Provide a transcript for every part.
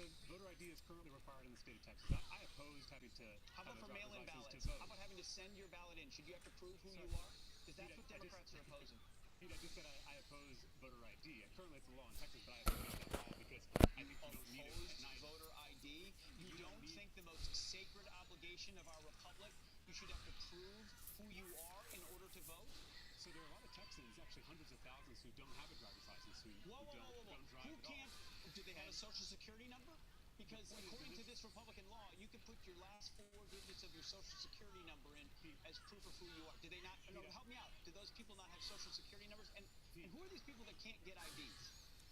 So voter ID is currently required in the state of Texas. I opposed having to. How about for mail-in ballots? How about having to send your ballot in? Should you have to prove who you are? Because that's what Democrats are opposing. I just said I oppose voter ID. Currently, it's a law in Texas, but I oppose that law because I think you don't need it at night. Voter ID? You don't think the most sacred obligation of our republic, you should have to prove who you are in order to vote? So there are a lot of Texans, actually hundreds of thousands, who don't have a driver's license, who don't drive Who at can't? all. Do they have a social security number? Because according to this Republican law, you can put your last 4 digits of your social security number in as proof of who you are. Do they not? No, help me out. Do those people not have social security numbers? And who are these people that can't get IDs?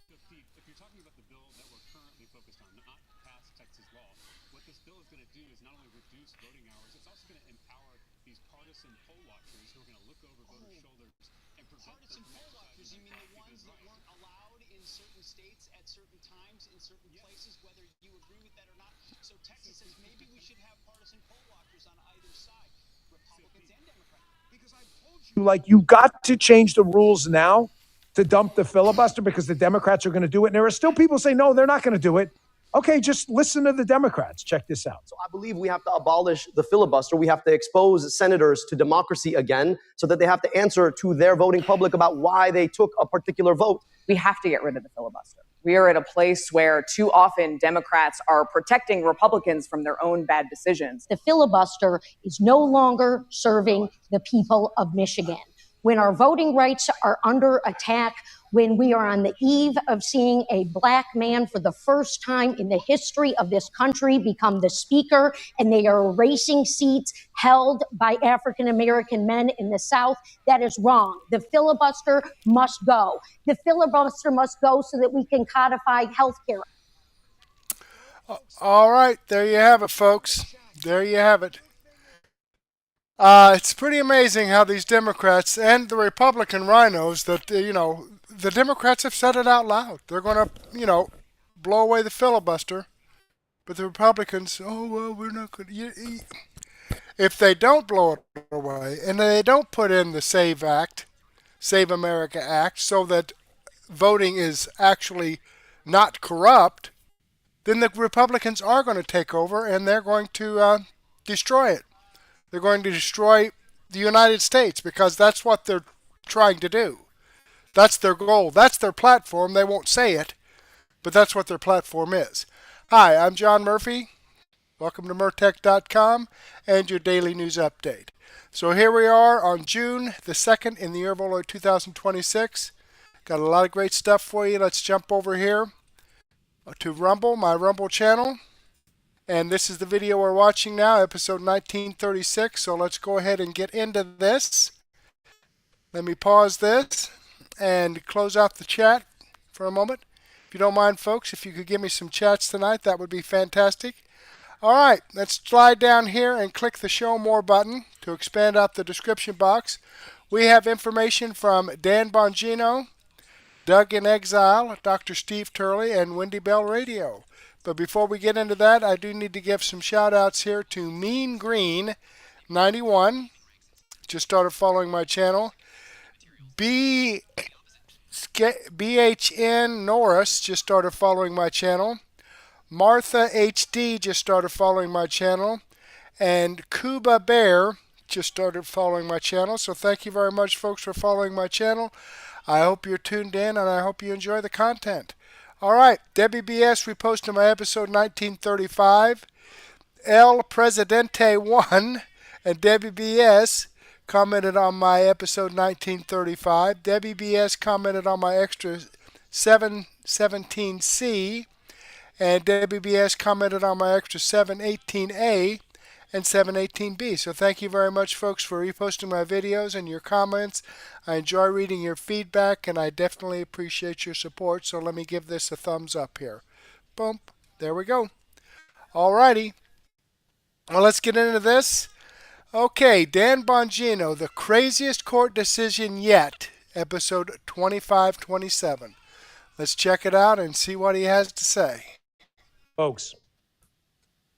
If you're talking about the bill that we're currently focused on, not past Texas law, what this bill is going to do is not only reduce voting hours, it's also going to empower these partisan poll watchers who are going to look over voters' shoulders and prevent partisan poll watchers. You mean the ones that weren't allowed in certain states at certain times in certain places, whether you agree with that or not? So Texas says maybe we should have partisan poll watchers on either side, Republicans and Democrats. Because I told you, like, you got to change the rules now to dump the filibuster because the Democrats are going to do it. And there are still people saying, no, they're not going to do it. Okay, just listen to the Democrats. Check this out. So I believe we have to abolish the filibuster. We have to expose senators to democracy again so that they have to answer to their voting public about why they took a particular vote. We have to get rid of the filibuster. We are at a place where too often Democrats are protecting Republicans from their own bad decisions. The filibuster is no longer serving the people of Michigan. When our voting rights are under attack, when we are on the eve of seeing a black man for the first time in the history of this country become the speaker, and they are erasing seats held by African-American men in the South, that is wrong. The filibuster must go. The filibuster must go so that we can codify health care. All right, there you have it, folks. There you have it. It's pretty amazing how these Democrats and the Republican rhinos that, the Democrats have said it out loud. They're going to, blow away the filibuster. But the Republicans, we're not going to. If they don't blow it away and they don't put in the SAVE Act, Save America Act, so that voting is actually not corrupt, then the Republicans are going to take over and they're going to destroy it. They're going to destroy the United States because that's what they're trying to do. That's their goal. That's their platform. They won't say it, but that's what their platform is. Hi, I'm John Murphy. Welcome to Murtech.com and your daily news update. So here we are on June the 2nd in the year of our Lord 2026. Got a lot of great stuff for you. Let's jump over here to Rumble, my Rumble channel. And this is the video we're watching now, episode 1936. So let's go ahead and get into this. Let me pause this and close out the chat for a moment. If you don't mind, folks, if you could give me some chats tonight, that would be fantastic. All right, let's slide down here and click the Show More button to expand out the description box. We have information from Dan Bongino, Doug in Exile, Dr. Steve Turley, and Wendy Bell Radio. But before we get into that, I do need to give some shout-outs here to Mean Green 91, just started following my channel. BHN Norris just started following my channel. Martha HD just started following my channel. And Cuba Bear just started following my channel. So thank you very much, folks, for following my channel. I hope you're tuned in and I hope you enjoy the content. All right, Debbie BS reposted my episode 1935. El Presidente 1 and Debbie BS commented on my episode 1935. Debbie BS commented on my extra 717C. And Debbie BS commented on my extra 718A and 718B. So thank you very much, folks, for reposting my videos and your comments. I enjoy reading your feedback, and I definitely appreciate your support. So let me give this a thumbs up here. Boom. There we go. All righty. Well, let's get into this. Okay, Dan Bongino, the craziest court decision yet, episode 2527. Let's check it out and see what he has to say. Folks,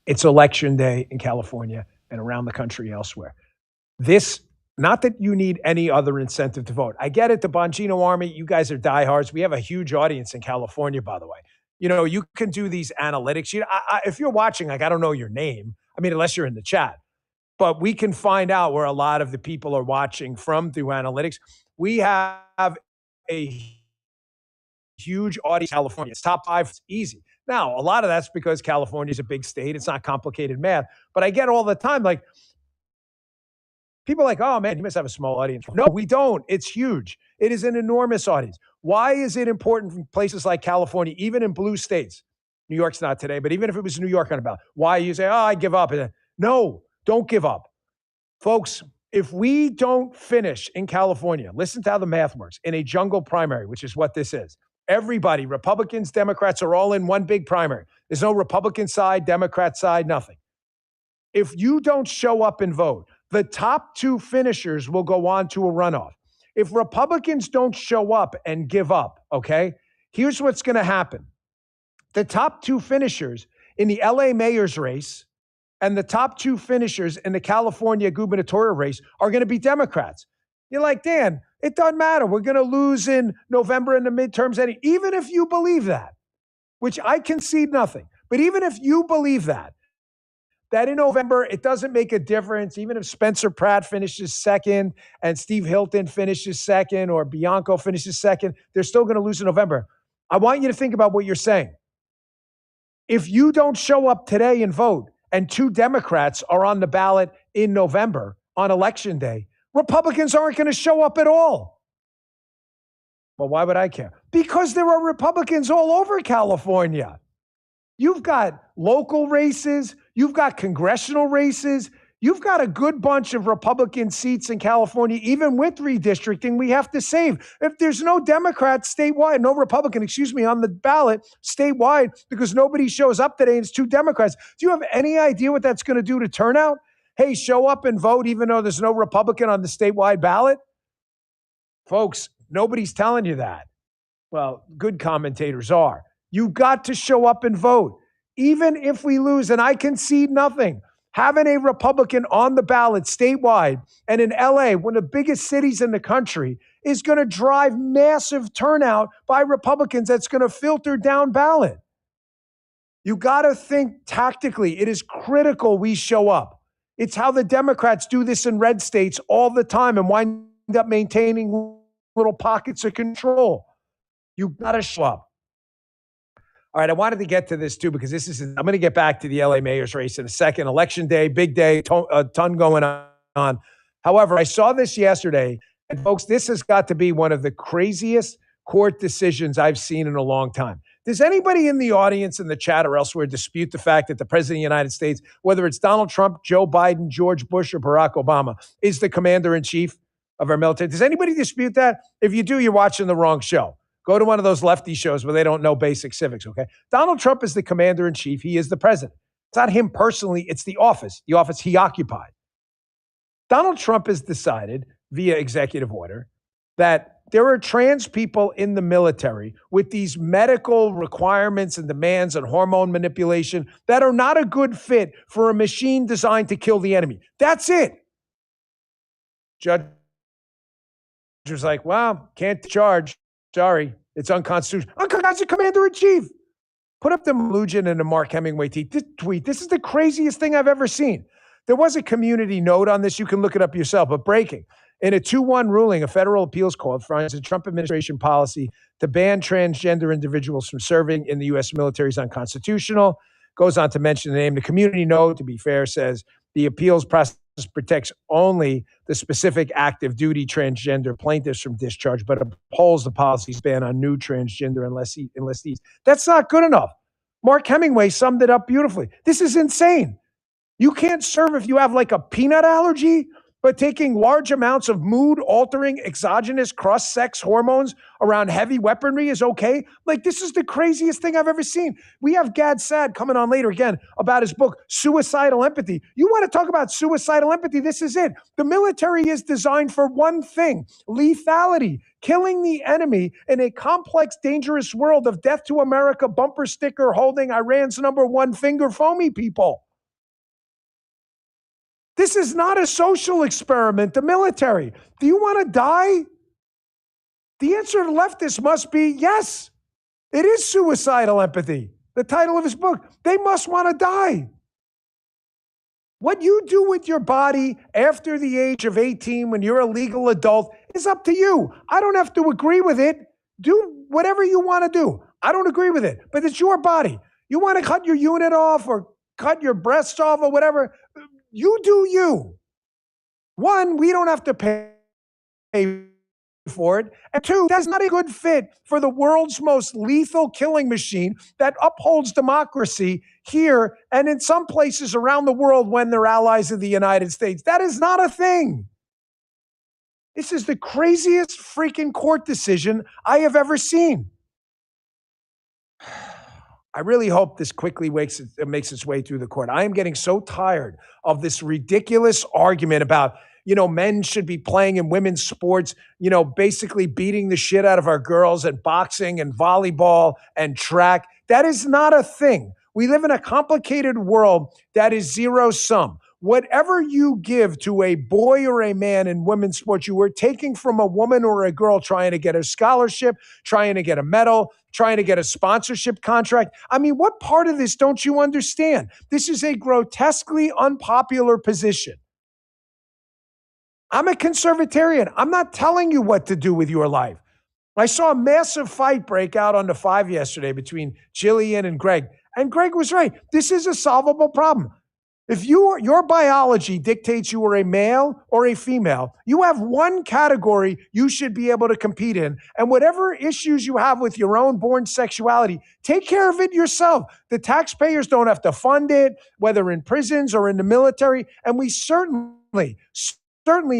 it's election day in California and around the country elsewhere. This, not that you need any other incentive to vote. I get it, the Bongino Army, you guys are diehards. We have a huge audience in California, by the way. You know, you can do these analytics. If you're watching, like, I don't know your name. I mean, unless you're in the chat, but we can find out where a lot of the people are watching from through analytics. We have a huge audience in California. It's top 5. It's easy. Now, a lot of that's because California is a big state. It's not complicated math. But I get all the time, like, people are like, oh, man, you must have a small audience. No, we don't. It's huge. It is an enormous audience. Why is it important from places like California, even in blue states? New York's not today, but even if it was New York on a ballot, why you say, oh, I give up? No, don't give up. Folks, if we don't finish in California, listen to how the math works, in a jungle primary, which is what this is. Everybody, Republicans, Democrats, are all in one big primary. There's no Republican side, Democrat side, nothing. If you don't show up and vote, the top 2 finishers will go on to a runoff. If Republicans don't show up and give up, okay, here's what's going to happen. The top 2 finishers in the LA mayor's race and the top 2 finishers in the California gubernatorial race are going to be Democrats. You're like, Dan, it doesn't matter. We're going to lose in November in the midterms. Even if you believe that, which I concede nothing, but even if you believe that in November, it doesn't make a difference. Even if Spencer Pratt finishes second and Steve Hilton finishes second or Bianco finishes second, they're still going to lose in November. I want you to think about what you're saying. If you don't show up today and vote, and 2 Democrats are on the ballot in November on election day, Republicans aren't going to show up at all. Well, why would I care? Because there are Republicans all over California. You've got local races. You've got congressional races. You've got a good bunch of Republican seats in California, even with redistricting, we have to save. If there's no Democrat statewide, no Republican, on the ballot statewide, because nobody shows up today and it's 2 Democrats, do you have any idea what that's going to do to turnout? Hey, show up and vote even though there's no Republican on the statewide ballot? Folks, nobody's telling you that. Well, good commentators are. You've got to show up and vote. Even if we lose, and I concede nothing, having a Republican on the ballot statewide and in LA, one of the biggest cities in the country, is going to drive massive turnout by Republicans that's going to filter down ballot. You got to think tactically. It is critical we show up. It's how the Democrats do this in red states all the time and wind up maintaining little pockets of control. You got to show up. All right, I wanted to get to this too because I'm going to get back to the LA mayor's race in a second. Election day, big day, a ton going on. However, I saw this yesterday, and folks, this has got to be one of the craziest court decisions I've seen in a long time. Does anybody in the audience, in the chat or elsewhere, dispute the fact that the President of the United States, whether it's Donald Trump, Joe Biden, George Bush, or Barack Obama, is the commander-in-chief of our military? Does anybody dispute that? If you do, you're watching the wrong show. Go to one of those lefty shows where they don't know basic civics, okay? Donald Trump is the commander-in-chief. He is the president. It's not him personally. It's the office he occupied. Donald Trump has decided via executive order that there are trans people in the military with these medical requirements and demands and hormone manipulation that are not a good fit for a machine designed to kill the enemy. That's it. Judge was like, well, can't charge. Sorry, it's unconstitutional. Unconstitutional commander-in-chief. Put up the Lujan and the Mark Hemingway tweet. This is the craziest thing I've ever seen. There was a community note on this. You can look it up yourself. But breaking. In a 2-1 ruling, a federal appeals court finds the Trump administration policy to ban transgender individuals from serving in the U.S. military is unconstitutional. Goes on to mention the name. The community note, to be fair, says the appeals process protects only the specific active duty transgender plaintiffs from discharge, but upholds the policy's ban on new transgender enlistees. That's not good enough. Mark Hemingway summed it up beautifully. This is insane. You can't serve if you have like a peanut allergy, but taking large amounts of mood-altering exogenous cross-sex hormones around heavy weaponry is okay? Like, this is the craziest thing I've ever seen. We have Gad Saad coming on later again about his book, Suicidal Empathy. You want to talk about suicidal empathy? This is it. The military is designed for one thing, lethality, killing the enemy in a complex, dangerous world of death to America bumper sticker holding Iran's #1 finger foamy people. This is not a social experiment, the military. Do you want to die? The answer to leftists must be yes. It is suicidal empathy. The title of his book. They must want to die. What you do with your body after the age of 18 when you're a legal adult is up to you. I don't have to agree with it. Do whatever you want to do. I don't agree with it, but it's your body. You want to cut your unit off or cut your breasts off or whatever, you do you. One, we don't have to pay for it. And two, that's not a good fit for the world's most lethal killing machine that upholds democracy here and in some places around the world when they're allies of the United States. That is not a thing. This is the craziest freaking court decision I have ever seen. I really hope this quickly makes its way through the court. I am getting so tired of this ridiculous argument about, men should be playing in women's sports, basically beating the shit out of our girls and boxing and volleyball and track. That is not a thing. We live in a complicated world that is zero sum. Whatever you give to a boy or a man in women's sports, you are taking from a woman or a girl trying to get a scholarship, trying to get a medal, trying to get a sponsorship contract. I mean, what part of this don't you understand? This is a grotesquely unpopular position. I'm a conservatarian. I'm not telling you what to do with your life. I saw a massive fight break out on the 5 yesterday between Jillian and Greg. And Greg was right. This is a solvable problem. If your biology dictates you are a male or a female, you have one category you should be able to compete in. And whatever issues you have with your own born sexuality, take care of it yourself. The taxpayers don't have to fund it, whether in prisons or in the military. And we certainly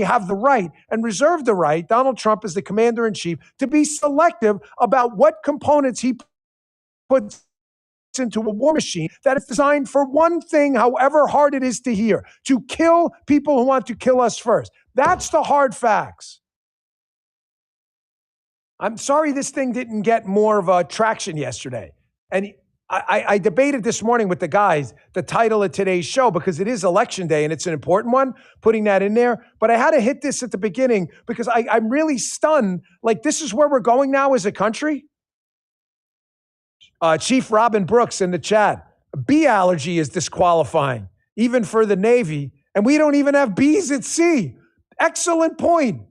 have the right and reserve the right, Donald Trump is the commander-in-chief, to be selective about what components he puts into a war machine that is designed for one thing, however hard it is to hear, to kill people who want to kill us first. That's the hard facts. I'm sorry this thing didn't get more of a traction yesterday. And I debated this morning with the guys the title of today's show because it is election day and it's an important one, putting that in there. But I had to hit this at the beginning because I'm really stunned. Like, this is where we're going now as a country? Chief Robin Brooks in the chat. Bee allergy is disqualifying, even for the Navy. And we don't even have bees at sea. Excellent point.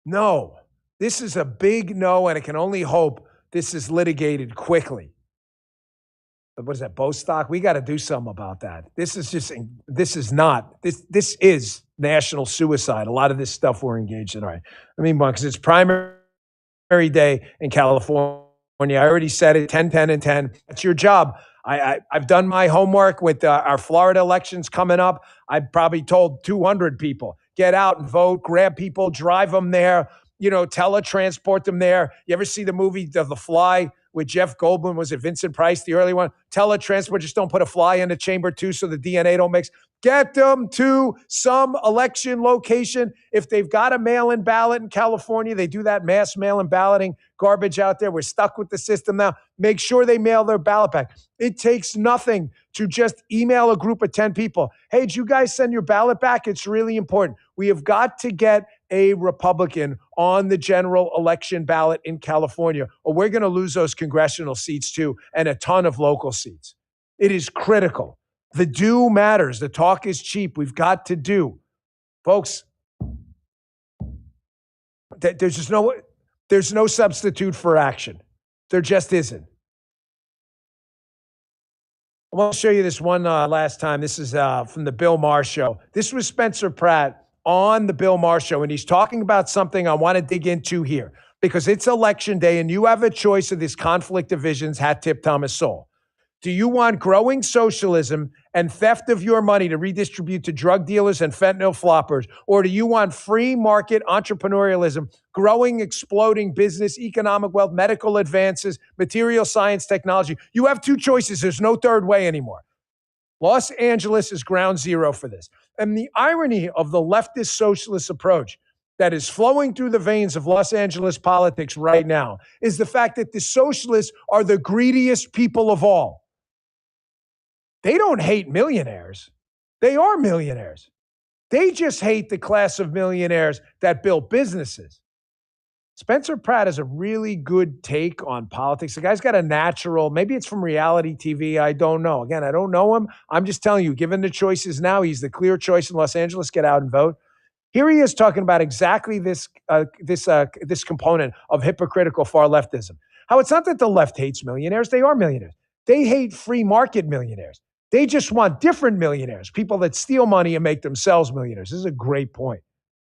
No, this is a big no, and I can only hope this is litigated quickly. But what is that, Bostock? We got to do something about that. This is national suicide. A lot of this stuff we're engaged in. All right. Because it's primary day in California. I already said it, 10, 10, and 10. That's your job. I've done my homework with our Florida elections coming up. I've probably told 200 people, get out and vote, grab people, drive them there, teletransport them there. You ever see the movie The Fly with Jeff Goldblum? Was it Vincent Price, the early one? Teletransport, just don't put a fly in the chamber too so the DNA don't mix. Get them to some election location. If they've got a mail-in ballot in California, they do that mass mail-in balloting garbage out there. We're stuck with the system now. Make sure they mail their ballot back. It takes nothing to just email a group of 10 people. Hey, did you guys send your ballot back? It's really important. We have got to get a Republican on the general election ballot in California, or we're going to lose those congressional seats too, and a ton of local seats. It is critical. The do matters. The talk is cheap. We've got to do. Folks, there's no substitute for action. There just isn't. I want to show you this one last time. This is from the Bill Maher show. This was Spencer Pratt on the Bill Maher show, and he's talking about something I want to dig into here because it's election day and you have a choice of this conflict of visions, hat tip Thomas Sowell. Do you want growing socialism and theft of your money to redistribute to drug dealers and fentanyl floppers? Or do you want free market entrepreneurialism, growing, exploding business, economic wealth, medical advances, material science, technology? You have two choices. There's no third way anymore. Los Angeles is ground zero for this. And the irony of the leftist socialist approach that is flowing through the veins of Los Angeles politics right now is the fact that the socialists are the greediest people of all. They don't hate millionaires. They are millionaires. They just hate the class of millionaires that built businesses. Spencer Pratt has a really good take on politics. The guy's got a natural, maybe it's from reality TV. I don't know. Again, I don't know him. I'm just telling you, given the choices now, he's the clear choice in Los Angeles. Get out and vote. Here he is talking about exactly this component of hypocritical far leftism. How it's not that the left hates millionaires. They are millionaires. They hate free market millionaires. They just want different millionaires, people that steal money and make themselves millionaires. This is a great point.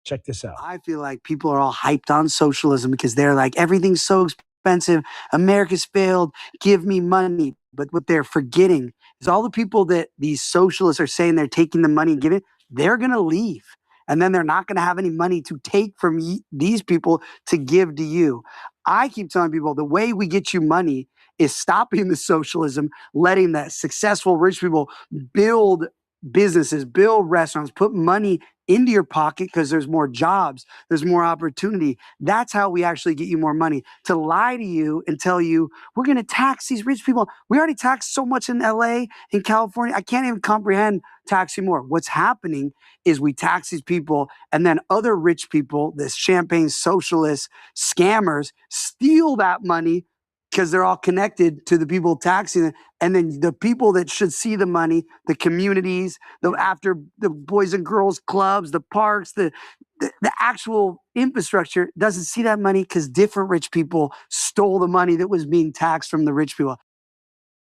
Check this out. I feel like people are all hyped on socialism because they're like, everything's so expensive. America's failed. Give me money. But what they're forgetting is all the people that these socialists are saying they're taking the money and giving, they're going to leave. And then they're not going to have any money to take from these people to give to you. I keep telling people the way we get you money is stopping the socialism, letting the successful rich people build businesses, build restaurants, put money into your pocket because there's more jobs, there's more opportunity. That's how we actually get you more money. To lie to you and tell you, we're going to tax these rich people. We already tax so much in LA, in California. I can't even comprehend taxing more. What's happening is we tax these people and then other rich people, this champagne socialists, scammers, steal that money because they're all connected to the people taxing it. And then the people that should see the money, the communities, after the Boys and Girls Clubs, the parks, the actual infrastructure doesn't see that money because different rich people stole the money that was being taxed from the rich people.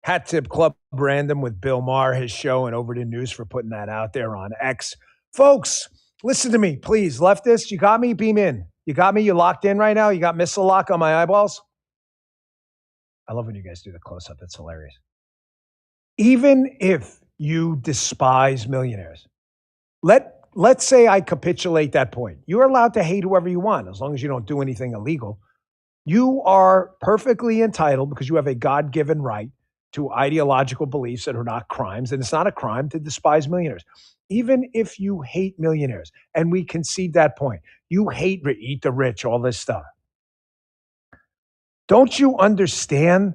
Hat Tip Club Random with Bill Maher, his show, and Overton News for putting that out there on X. Folks, listen to me, please. Leftists, you got me? Beam in. You got me? You locked in right now? You got missile lock on my eyeballs? I love when you guys do the close-up. It's hilarious. Even if you despise millionaires, let's say I capitulate that point. You're allowed to hate whoever you want as long as you don't do anything illegal. You are perfectly entitled because you have a God-given right to ideological beliefs that are not crimes, and it's not a crime to despise millionaires. Even if you hate millionaires, and we concede that point, you hate eat the rich, all this stuff. Don't you understand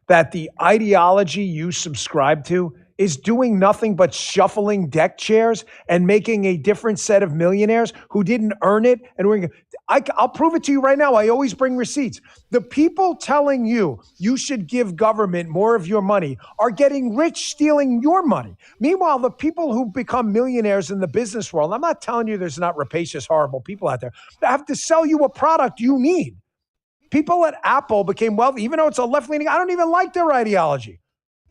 that the ideology you subscribe to is doing nothing but shuffling deck chairs and making a different set of millionaires who didn't earn it? And I'll prove it to you right now. I always bring receipts. The people telling you you should give government more of your money are getting rich stealing your money. Meanwhile, the people who become millionaires in the business world, I'm not telling you there's not rapacious, horrible people out there, they have to sell you a product you need. People at Apple became wealthy, even though it's a left-leaning. I don't even like their ideology.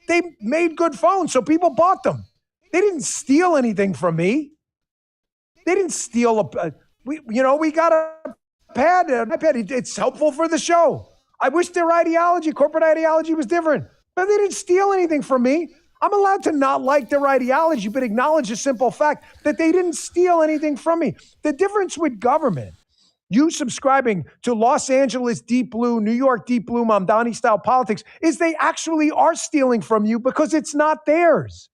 They made good phones, so people bought them. They didn't steal anything from me. They didn't steal we got an iPad. It's helpful for the show. I wish their corporate ideology was different, but they didn't steal anything from me. I'm allowed to not like their ideology, but acknowledge the simple fact that they didn't steal anything from me. The difference with government, you subscribing to Los Angeles deep blue, New York deep blue, Mamdani style politics, is they actually are stealing from you because it's not theirs.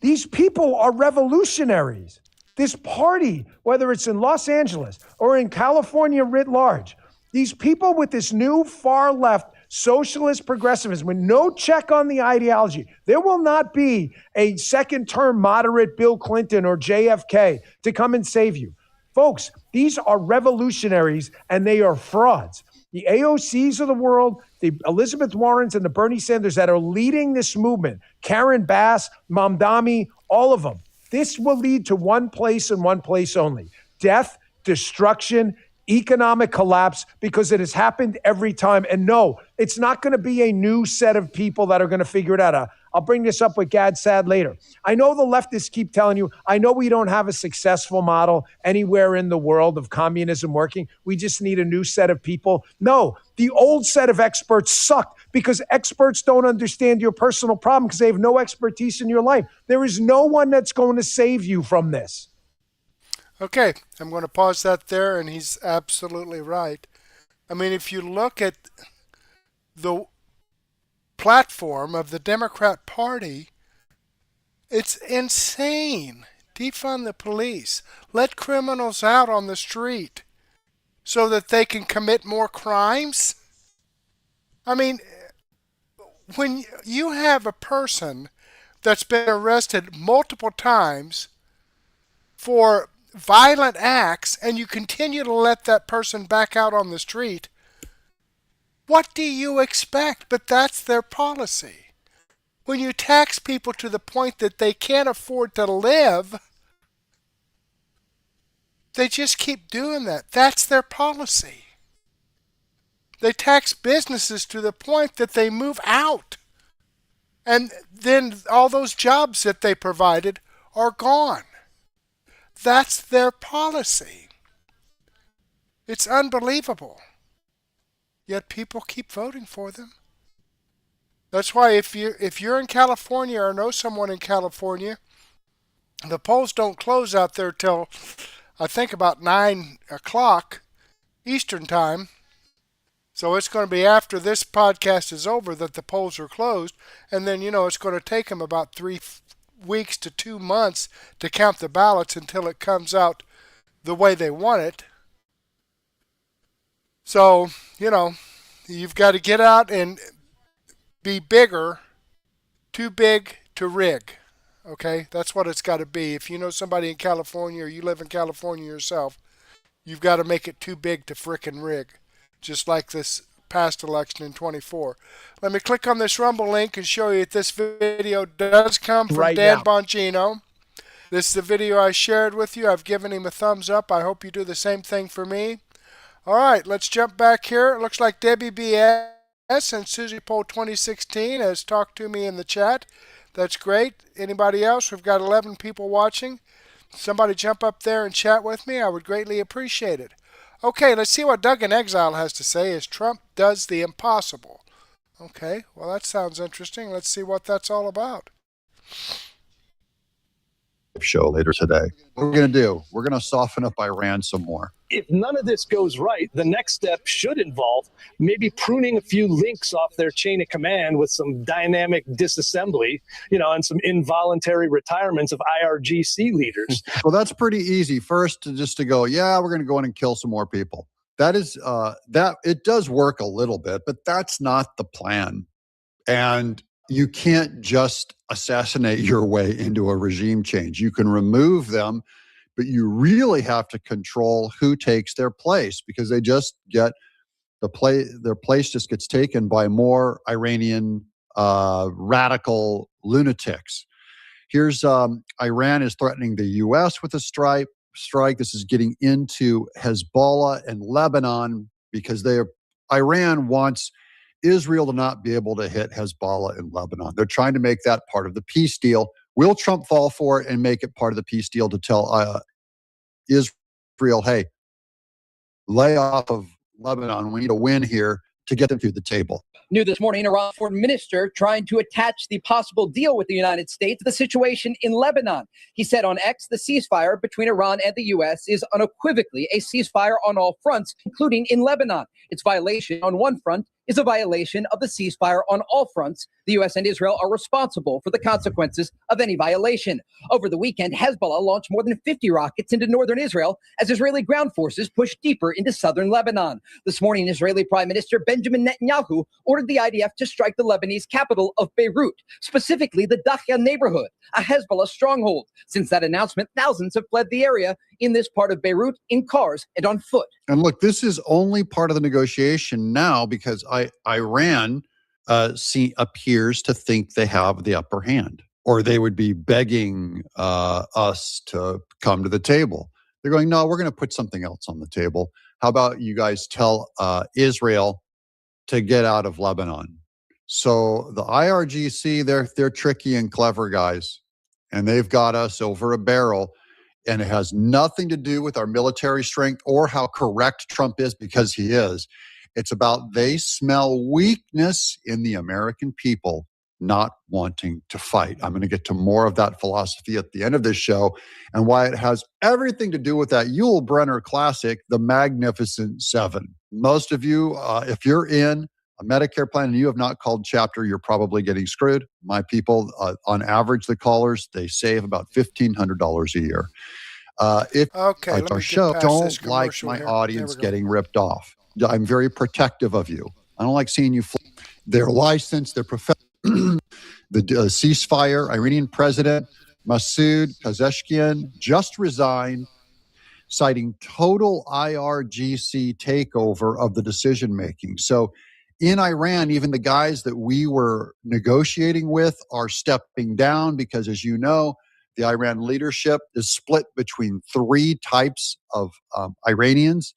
These people are revolutionaries. This party, whether it's in Los Angeles or in California writ large, these people with this new far left socialist progressivism with no check on the ideology, there will not be a second term moderate Bill Clinton or JFK to come and save you. Folks, these are revolutionaries and they are frauds. The AOCs of the world, the Elizabeth Warrens and the Bernie Sanders that are leading this movement, Karen Bass, Mamdani, all of them, this will lead to one place and one place only: death, destruction, economic collapse, because it has happened every time. And no, it's not going to be a new set of people that are going to figure it out. I'll bring this up with Gad Sad later. I know the leftists keep telling you, I know we don't have a successful model anywhere in the world of communism working. We just need a new set of people. No, the old set of experts sucked because experts don't understand your personal problem because they have no expertise in your life. There is no one that's going to save you from this. Okay, I'm going to pause that there, and he's absolutely right. I mean, if you look at the platform of the Democrat Party, it's insane. Defund the police. Let criminals out on the street so that they can commit more crimes. I mean, when you have a person that's been arrested multiple times for violent acts and you continue to let that person back out on the street, what do you expect? But that's their policy. When you tax people to the point that they can't afford to live, they just keep doing that. That's their policy. They tax businesses to the point that they move out. And then all those jobs that they provided are gone. That's their policy. It's unbelievable. Yet people keep voting for them. That's why if you're in California or know someone in California, the polls don't close out there till I think about 9 o'clock Eastern time. So it's going to be after this podcast is over that the polls are closed. And then, it's going to take them about 3 weeks to 2 months to count the ballots until it comes out the way they want it. So, you've got to get out and be bigger, too big to rig. Okay? That's what it's got to be. If you know somebody in California or you live in California yourself, you've got to make it too big to frickin' rig. Just like this past election in 24. Let me click on this Rumble link and show you that this video does come from Right Dan now. Bongino. This is the video I shared with you. I've given him a thumbs up. I hope you do the same thing for me. All right, let's jump back here. It looks like Debbie BS and Susie Poll 2016 has talked to me in the chat. That's great. Anybody else? We've got 11 people watching. Somebody jump up there and chat with me. I would greatly appreciate it. Okay, let's see what Doug in Exile has to say as Trump does the impossible. Okay, well, that sounds interesting. Let's see what that's all about. Show later today. What we're going to do, we're going to soften up Iran some more. If none of this goes right, the next step should involve maybe pruning a few links off their chain of command with some dynamic disassembly, and some involuntary retirements of IRGC leaders. Well, that's pretty easy. First, just to go, we're going to go in and kill some more people. That is, that it does work a little bit, but that's not the plan. And you can't just assassinate your way into a regime change. You can remove them, but you really have to control who takes their place, because they just get their place just gets taken by more Iranian radical lunatics. Here's Iran is threatening the U.S. with a strike. This is getting into Hezbollah and Lebanon because Iran wants Israel to not be able to hit Hezbollah in Lebanon. They're trying to make that part of the peace deal. Will Trump fall for it and make it part of the peace deal to tell Israel, hey, lay off of Lebanon. We need a win here to get them through the table. New this morning, Iran's foreign minister trying to attach the possible deal with the United States to the situation in Lebanon. He said on X, the ceasefire between Iran and the U.S. is unequivocally a ceasefire on all fronts, including in Lebanon. Its violation on one front is a violation of the ceasefire on all fronts. The U.S. and Israel are responsible for the consequences of any violation. Over the weekend, Hezbollah launched more than 50 rockets into northern Israel as Israeli ground forces pushed deeper into southern Lebanon. This morning, Israeli Prime Minister Benjamin Netanyahu ordered the IDF to strike the Lebanese capital of Beirut, specifically the Dahya neighborhood, a Hezbollah stronghold. Since that announcement, thousands have fled the area in this part of Beirut in cars and on foot. And look, this is only part of the negotiation now because Iran appears to think they have the upper hand, or they would be begging us to come to the table. They're going, no, we're going to put something else on the table. How about you guys tell Israel to get out of Lebanon? So the IRGC, they're tricky and clever guys, and they've got us over a barrel. And it has nothing to do with our military strength or how correct Trump is, because he is. It's about they smell weakness in the American people not wanting to fight. I'm going to get to more of that philosophy at the end of this show and why it has everything to do with that Yul Brynner classic, The Magnificent Seven. Most of you, if you're in a Medicare plan and you have not called chapter, you're probably getting screwed. My people, on average, the callers, they save about $1,500 a year. If our show, don't like my audience getting ripped off. I'm very protective of you. I don't like seeing you. They're licensed, they're professional. The ceasefire, Iranian President Masoud Pezeshkian just resigned citing total IRGC takeover of the decision making. So in Iran, even the guys that we were negotiating with are stepping down because, as you know, the Iran leadership is split between three types of Iranians.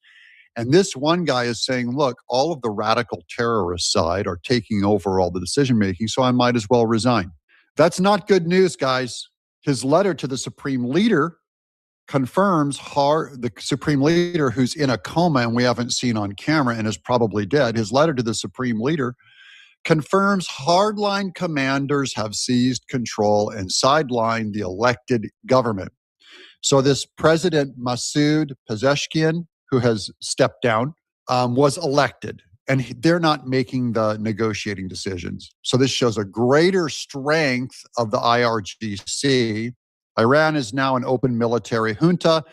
And this one guy is saying, look, all of the radical terrorist side are taking over all the decision making, so I might as well resign. That's not good news, guys. His letter to the Supreme Leader confirms the Supreme Leader, who's in a coma and we haven't seen on camera and is probably dead. His letter to the Supreme Leader confirms hardline commanders have seized control and sidelined the elected government. So this President Masoud Pezeshkian, who has stepped down, was elected, and they're not making the negotiating decisions. So this shows a greater strength of the IRGC. Iran is now an open military junta.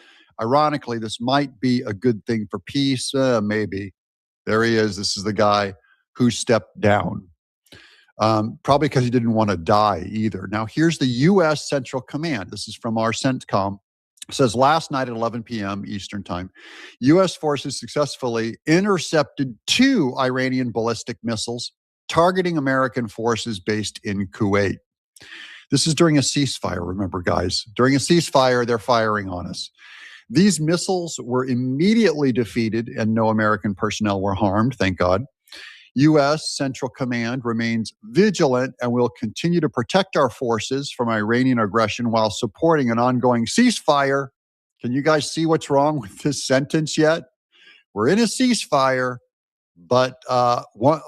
Ironically, this might be a good thing for peace. Maybe. There he is. This is the guy who stepped down. Probably because he didn't want to die either. Now, here's the U.S. Central Command. This is from our CENTCOM. It says last night at 11 p.m. Eastern Time, U.S. forces successfully intercepted 2 Iranian ballistic missiles targeting American forces based in Kuwait. This is during a ceasefire, remember, guys. During a ceasefire, they're firing on us. These missiles were immediately defeated and no American personnel were harmed, thank God. U.S. Central Command remains vigilant and will continue to protect our forces from Iranian aggression while supporting an ongoing ceasefire. Can you guys see what's wrong with this sentence yet? We're in a ceasefire, but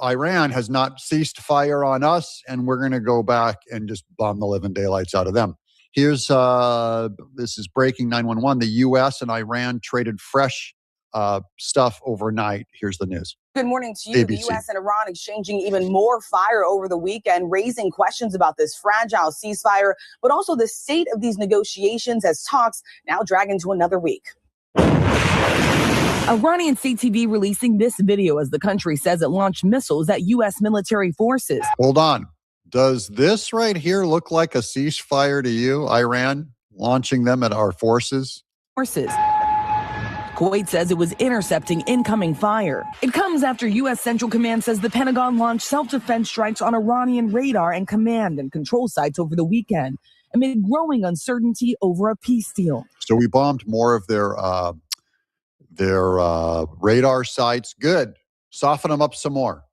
Iran has not ceased fire on us, and we're going to go back and just bomb the living daylights out of them. Here's, this is breaking 911. The U.S. and Iran traded fresh stuff overnight. Here's the news. Good morning to you. ABC. The U.S. and Iran exchanging even more fire over the weekend, raising questions about this fragile ceasefire, but also the state of these negotiations as talks now drag into another week. Iranian state TV releasing this video as the country says it launched missiles at U.S. military forces. Hold on. Does this right here look like a ceasefire to you, Iran, launching them at our forces? Kuwait says it was intercepting incoming fire. It comes after U.S. Central Command says the Pentagon launched self-defense strikes on Iranian radar and command and control sites over the weekend amid growing uncertainty over a peace deal. So we bombed more of their radar sites. Good. Soften them up some more.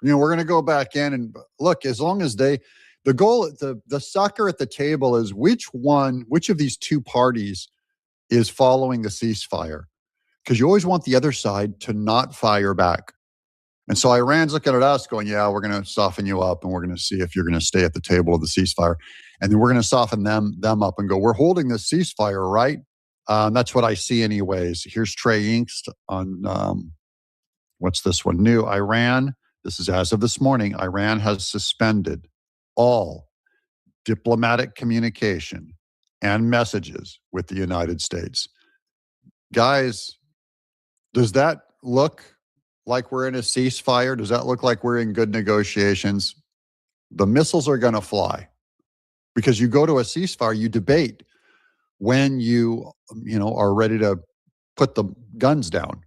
You know, we're going to go back in and look, as long as the goal, the sucker at the table is which of these two parties is following the ceasefire, because you always want the other side to not fire back. And so Iran's looking at us going, yeah, we're going to soften you up and we're going to see if you're going to stay at the table of the ceasefire. And then we're going to soften them up and go, we're holding this ceasefire, right? That's what I see anyways. Here's Trey Inks on, what's this one? New Iran. This is as of this morning. Iran has suspended all diplomatic communication and messages with the United States. Guys, does that look like we're in a ceasefire? Does that look like we're in good negotiations? The missiles are going to fly because you go to a ceasefire, you debate when you are ready to put the guns down.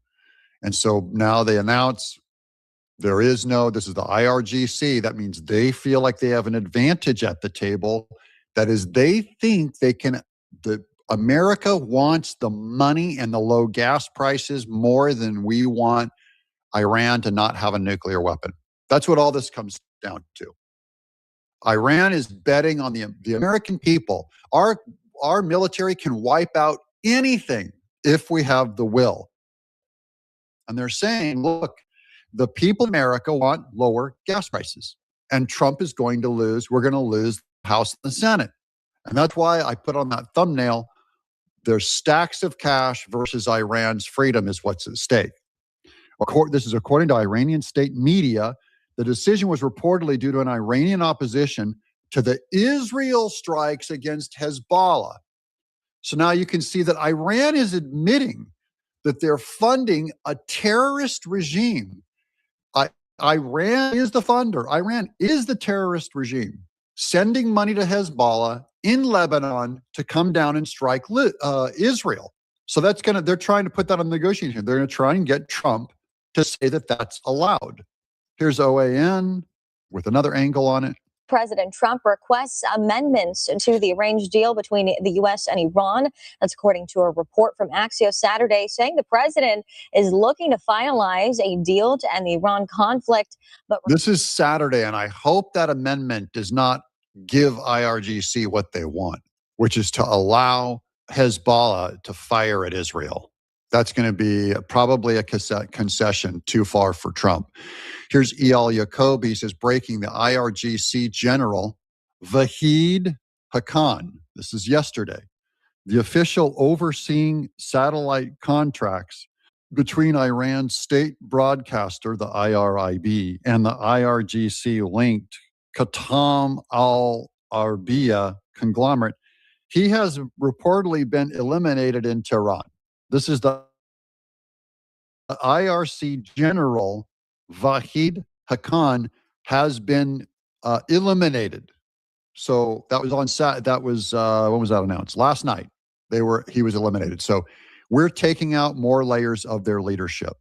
And so now they announce this is the IRGC. That means they feel like they have an advantage at the table. That is, they think America wants the money and the low gas prices more than we want Iran to not have a nuclear weapon. That's what all this comes down to. Iran is betting on the American people. Our military can wipe out anything if we have the will. And they're saying, look, the people of America want lower gas prices. And Trump is going to lose. We're going to lose the House and the Senate. And that's why I put on that thumbnail, there's stacks of cash versus Iran's freedom is what's at stake. This is according to Iranian state media. The decision was reportedly due to an Iranian opposition to the Israel strikes against Hezbollah. So now you can see that Iran is admitting that they're funding a terrorist regime. Iran is the funder. Iran is the terrorist regime, sending money to Hezbollah in Lebanon to come down and strike Israel. So they're trying to put that on the negotiation. They're going to try and get Trump to say that that's allowed. Here's OAN with another angle on it. President Trump requests amendments to the arranged deal between the U.S. and Iran. That's according to a report from Axios Saturday, saying the president is looking to finalize a deal to end the Iran conflict. But this is Saturday, and I hope that amendment does not give IRGC what they want, which is to allow Hezbollah to fire at Israel. That's going to be probably a concession too far for Trump. Here's Eyal Yacob. He says, breaking the IRGC general, Vahid Haqqan. This is yesterday. The official overseeing satellite contracts between Iran's state broadcaster, the IRIB, and the IRGC-linked Qatam al-Arabiya conglomerate, he has reportedly been eliminated in Tehran. This is the IRC general, Vahid Haqqan, has been eliminated. So that was on that was when was that announced? Last night. He was eliminated. So we're taking out more layers of their leadership.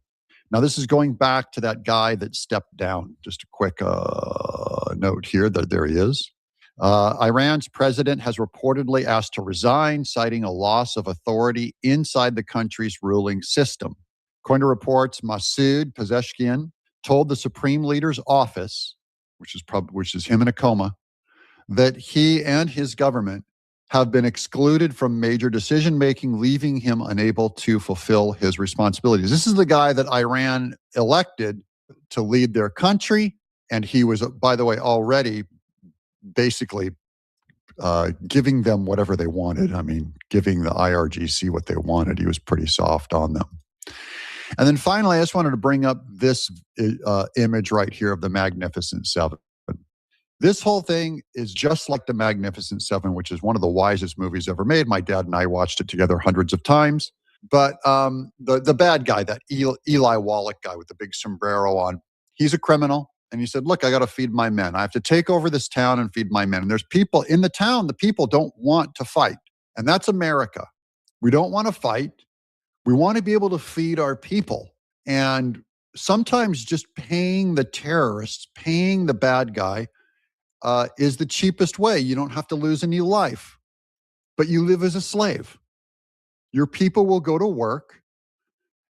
Now this is going back to that guy that stepped down. Just a quick note here that there he is. Iran's president has reportedly asked to resign, citing a loss of authority inside the country's ruling system. According to reports, Masoud Pezeshkian told the Supreme Leader's office, which is him in a coma, that he and his government have been excluded from major decision-making, leaving him unable to fulfill his responsibilities. This is the guy that Iran elected to lead their country, and he was, by the way, already basically giving them whatever they wanted. I mean, giving the IRGC what they wanted. He was pretty soft on them. And then finally, I just wanted to bring up this image right here of the Magnificent Seven. This whole thing is just like the Magnificent Seven, which is one of the wisest movies ever made. My dad and I watched it together hundreds of times. But the bad guy, that Eli Wallach guy with the big sombrero on, he's a criminal. And he said, look, I got to feed my men. I have to take over this town and feed my men. And there's people in the town, the people don't want to fight. And that's America. We don't want to fight. We want to be able to feed our people. And sometimes just paying the terrorists, paying the bad guy is the cheapest way. You don't have to lose any life, but you live as a slave. Your people will go to work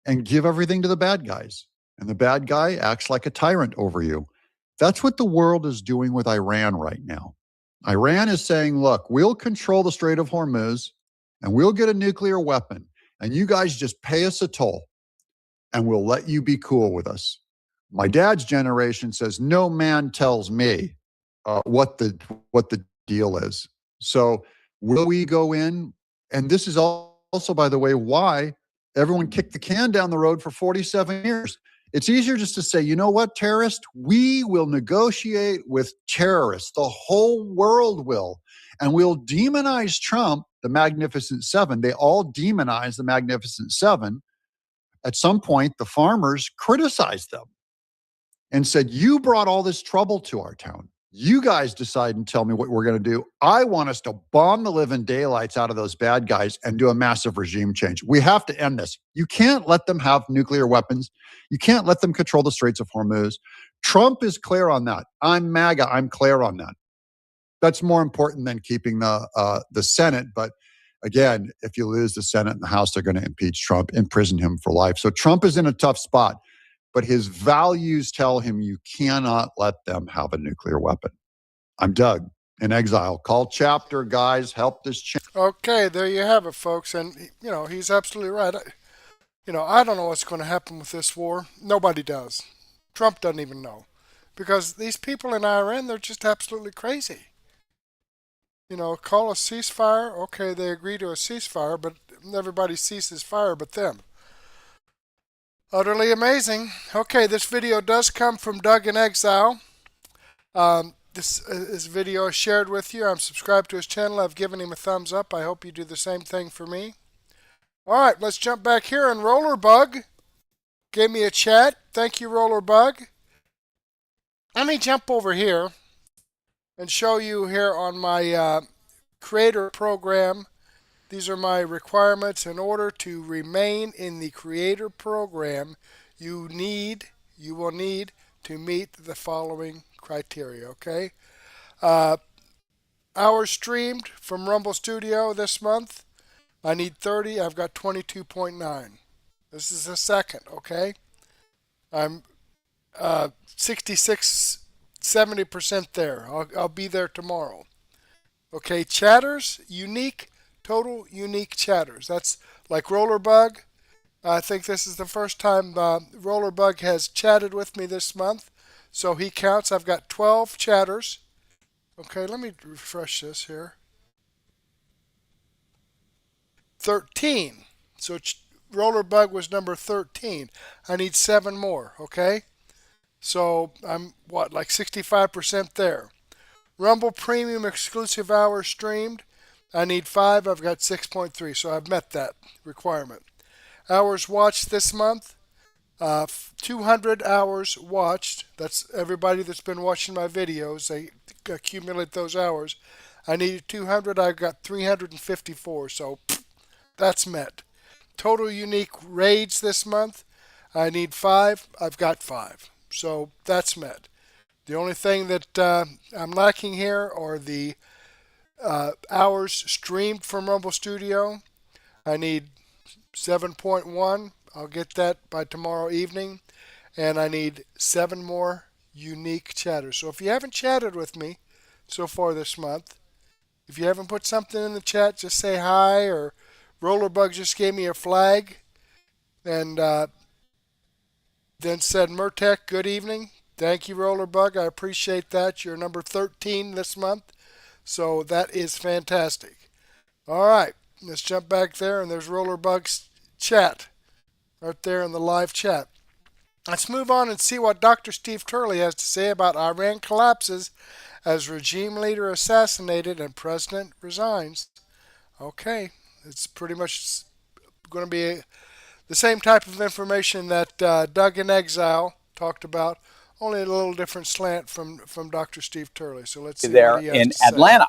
and give everything to the bad guys. And the bad guy acts like a tyrant over you. That's what the world is doing with Iran right now. Iran is saying, look, we'll control the Strait of Hormuz and we'll get a nuclear weapon. And you guys just pay us a toll and we'll let you be cool with us. My dad's generation says, no man tells me what the deal is. So will we go in? And this is also, by the way, why everyone kicked the can down the road for 47 years. It's easier just to say, you know what, terrorist, we will negotiate with terrorists. The whole world will. And we'll demonize Trump, the Magnificent Seven. They all demonize the Magnificent Seven. At some point, the farmers criticized them and said, you brought all this trouble to our town. You guys decide and tell me what we're going to do. I want us to bomb the living daylights out of those bad guys and do a massive regime change. We have to end this. You can't let them have nuclear weapons. You can't let them control the Straits of Hormuz. Trump is clear on that. I'm MAGA. I'm clear on that. That's more important than keeping the Senate. But again, if you lose the Senate and the House, they're going to impeach Trump, imprison him for life. So Trump is in a tough spot. But his values tell him you cannot let them have a nuclear weapon. I'm Doug in Exile. Call chapter, guys. Help this change. Okay, there you have it, folks. And, he's absolutely right. I don't know what's going to happen with this war. Nobody does. Trump doesn't even know. Because these people in Iran, they're just absolutely crazy. Call a ceasefire. Okay, they agree to a ceasefire, but everybody ceases fire but them. Utterly amazing. Okay, this video does come from Doug in Exile. This video is shared with you. I'm subscribed to his channel. I've given him a thumbs up. I hope you do the same thing for me. All right, let's jump back here. And Rollerbug gave me a chat. Thank you, Rollerbug. Let me jump over here and show you here on my creator program These are my requirements. In order to remain in the creator program, you will need to meet the following criteria, okay? Hours streamed from Rumble Studio this month. I need 30. I've got 22.9. This is the second, okay? I'm 66, 70% there. I'll be there tomorrow. Okay, chatters, total unique chatters. That's like Rollerbug. I think this is the first time Rollerbug has chatted with me this month. So he counts. I've got 12 chatters. Okay, let me refresh this here. 13. So Rollerbug was number 13. I need 7 more, okay? So I'm, like 65% there. Rumble Premium exclusive hours streamed. I need 5. I've got 6.3, so I've met that requirement. Hours watched this month. 200 hours watched. That's everybody that's been watching my videos. They accumulate those hours. I needed 200. I got 354, so that's met. Total unique raids this month. I need 5. I've got 5, so that's met. The only thing that I'm lacking here are the hours streamed from Rumble Studio. I need 7.1. I'll get that by tomorrow evening. And I need 7 more unique chatters. So if you haven't chatted with me so far this month, if you haven't put something in the chat, just say hi, or Rollerbug just gave me a flag and then said, Murtek, good evening. Thank you, Rollerbug. I appreciate that. You're number 13 this month. So that is fantastic. All right. Let's jump back there, and there's Rollerbug's chat right there in the live chat. Let's move on and see what Dr. Steve Turley has to say about Iran collapses as regime leader assassinated and president resigns. Okay. It's pretty much going to be the same type of information that Doug in Exile talked about, only a little different slant from Dr. Steve Turley. So let's see there what he has in to say. Atlanta.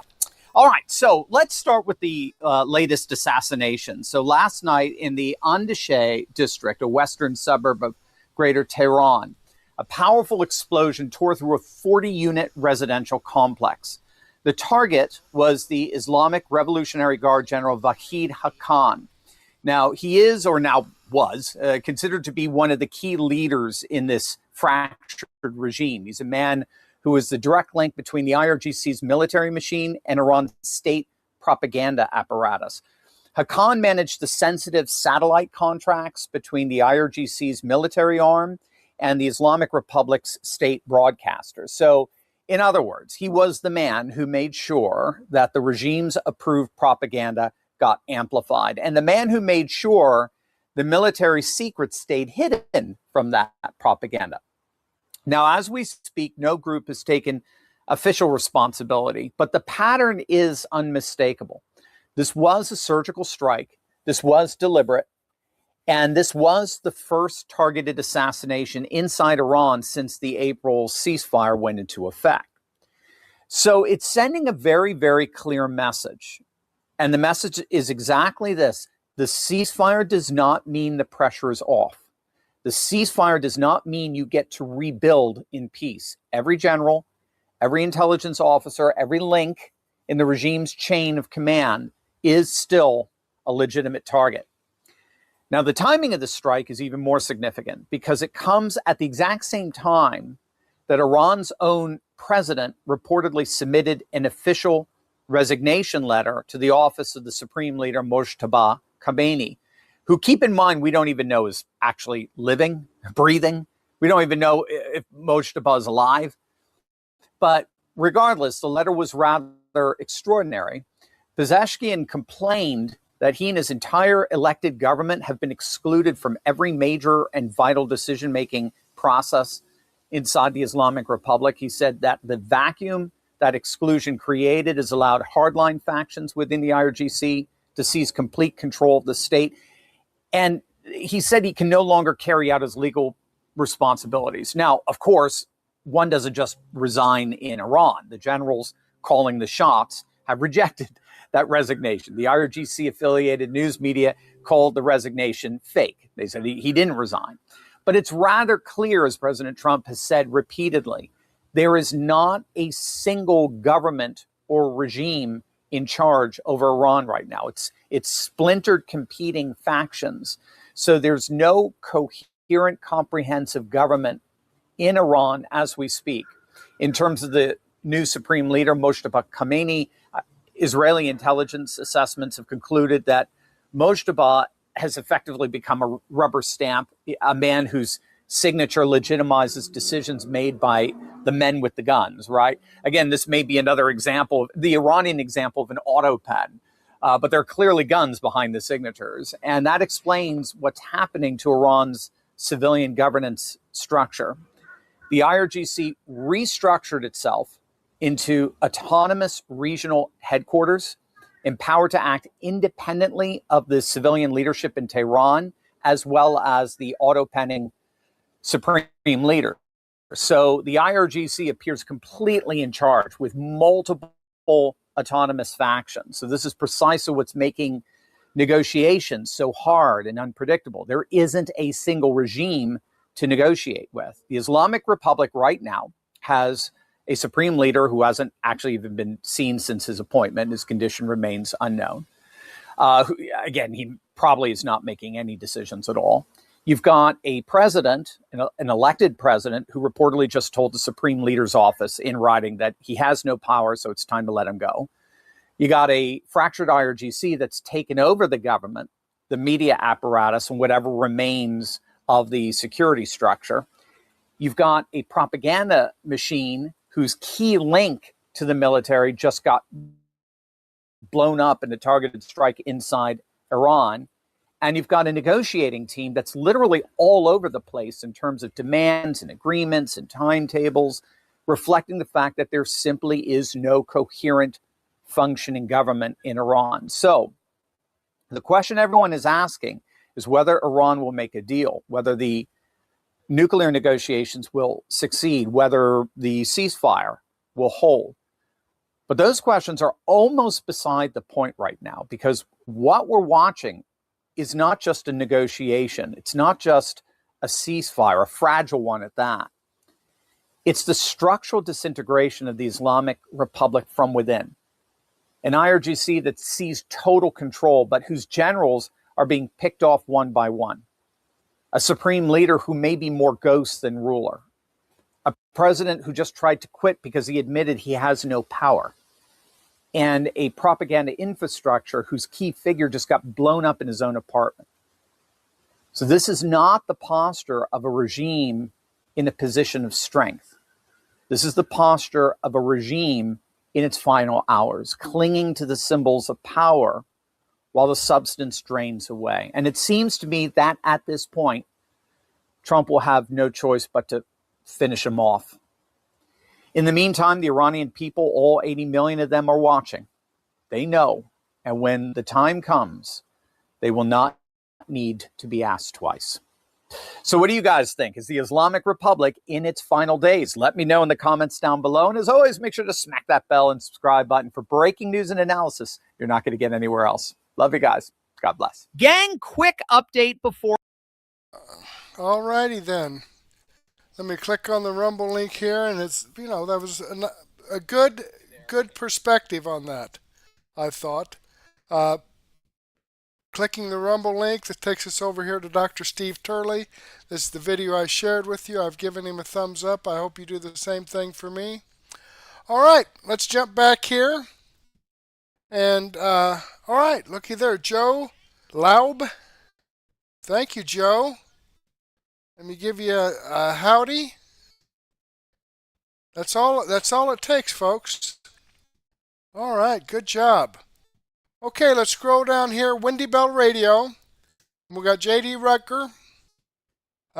All right, so let's start with the latest assassination. So last night in the Andeshe district, a western suburb of Greater Tehran, a powerful explosion tore through a 40-unit residential complex. The target was the Islamic Revolutionary Guard General Vahid Haqqan. Now, he is, or now was, considered to be one of the key leaders in this fractured regime. He's a man who is the direct link between the IRGC's military machine and Iran's state propaganda apparatus. Haqqan managed the sensitive satellite contracts between the IRGC's military arm and the Islamic Republic's state broadcasters. So, in other words, he was the man who made sure that the regime's approved propaganda got amplified, and the man who made sure the military secrets stayed hidden from that propaganda. Now, as we speak, no group has taken official responsibility, but the pattern is unmistakable. This was a surgical strike. This was deliberate. And this was the first targeted assassination inside Iran since the April ceasefire went into effect. So it's sending a very, very clear message. And the message is exactly this. The ceasefire does not mean the pressure is off. The ceasefire does not mean you get to rebuild in peace. Every general, every intelligence officer, every link in the regime's chain of command is still a legitimate target. Now, the timing of the strike is even more significant because it comes at the exact same time that Iran's own president reportedly submitted an official resignation letter to the office of the Supreme Leader Mojtaba Khamenei, who, keep in mind, we don't even know is actually living, breathing. We don't even know if Mojtaba is alive. But regardless, the letter was rather extraordinary. Pezeshkian complained that he and his entire elected government have been excluded from every major and vital decision-making process inside the Islamic Republic. He said that the vacuum that exclusion created has allowed hardline factions within the IRGC to seize complete control of the state. And he said he can no longer carry out his legal responsibilities. Now, of course, one doesn't just resign in Iran. The generals calling the shots have rejected that resignation. The IRGC-affiliated news media called the resignation fake. They said he didn't resign. But it's rather clear, as President Trump has said repeatedly, there is not a single government or regime in charge over Iran right now. It's splintered competing factions. So there's no coherent, comprehensive government in Iran as we speak. In terms of the new supreme leader, Mojtaba Khamenei, Israeli intelligence assessments have concluded that Mojtaba has effectively become a rubber stamp, a man whose signature legitimizes decisions made by the men with the guns, right? Again, this may be another example, the Iranian example of an auto patent, but there are clearly guns behind the signatures. And that explains what's happening to Iran's civilian governance structure. The IRGC restructured itself into autonomous regional headquarters, empowered to act independently of the civilian leadership in Tehran, as well as the auto-penning supreme leader. So the IRGC appears completely in charge with multiple autonomous factions. So this is precisely what's making negotiations so hard and unpredictable. There isn't a single regime to negotiate with. The Islamic Republic right now has a supreme leader who hasn't actually even been seen since his appointment. His condition remains unknown. Again, he probably is not making any decisions at all. You've got a president, an elected president, who reportedly just told the Supreme Leader's office in writing that he has no power, so it's time to let him go. You got a fractured IRGC that's taken over the government, the media apparatus, and whatever remains of the security structure. You've got a propaganda machine whose key link to the military just got blown up in a targeted strike inside Iran. And you've got a negotiating team that's literally all over the place in terms of demands and agreements and timetables, reflecting the fact that there simply is no coherent functioning government in Iran. So the question everyone is asking is whether Iran will make a deal, whether the nuclear negotiations will succeed, whether the ceasefire will hold. But those questions are almost beside the point right now, because what we're watching is not just a negotiation. It's not just a ceasefire, a fragile one at that. It's the structural disintegration of the Islamic Republic from within. An IRGC that sees total control, but whose generals are being picked off one by one. A supreme leader who may be more ghost than ruler. A president who just tried to quit because he admitted he has no power. And a propaganda infrastructure whose key figure just got blown up in his own apartment. So this is not the posture of a regime in a position of strength. This is the posture of a regime in its final hours, clinging to the symbols of power while the substance drains away. And it seems to me that at this point, Trump will have no choice but to finish him off. In the meantime, the Iranian people, all 80 million of them, are watching. They know. And when the time comes, they will not need to be asked twice. So what do you guys think? Is the Islamic Republic in its final days? Let me know in the comments down below. And as always, make sure to smack that bell and subscribe button for breaking news and analysis you're not going to get anywhere else. Love you guys. God bless. Gang, quick update before. All righty then. Let me click on the Rumble link here, and it's, that was a good perspective on that, I thought. Clicking the Rumble link, that takes us over here to Dr. Steve Turley. This is the video I shared with you. I've given him a thumbs up. I hope you do the same thing for me. All right, let's jump back here. And, all right, looky there, Joe Laub. Thank you, Joe. Let me give you a howdy. That's all it takes, folks. All right, good job. Okay, let's scroll down here. Wendy Bell Radio. We got J.D. Rucker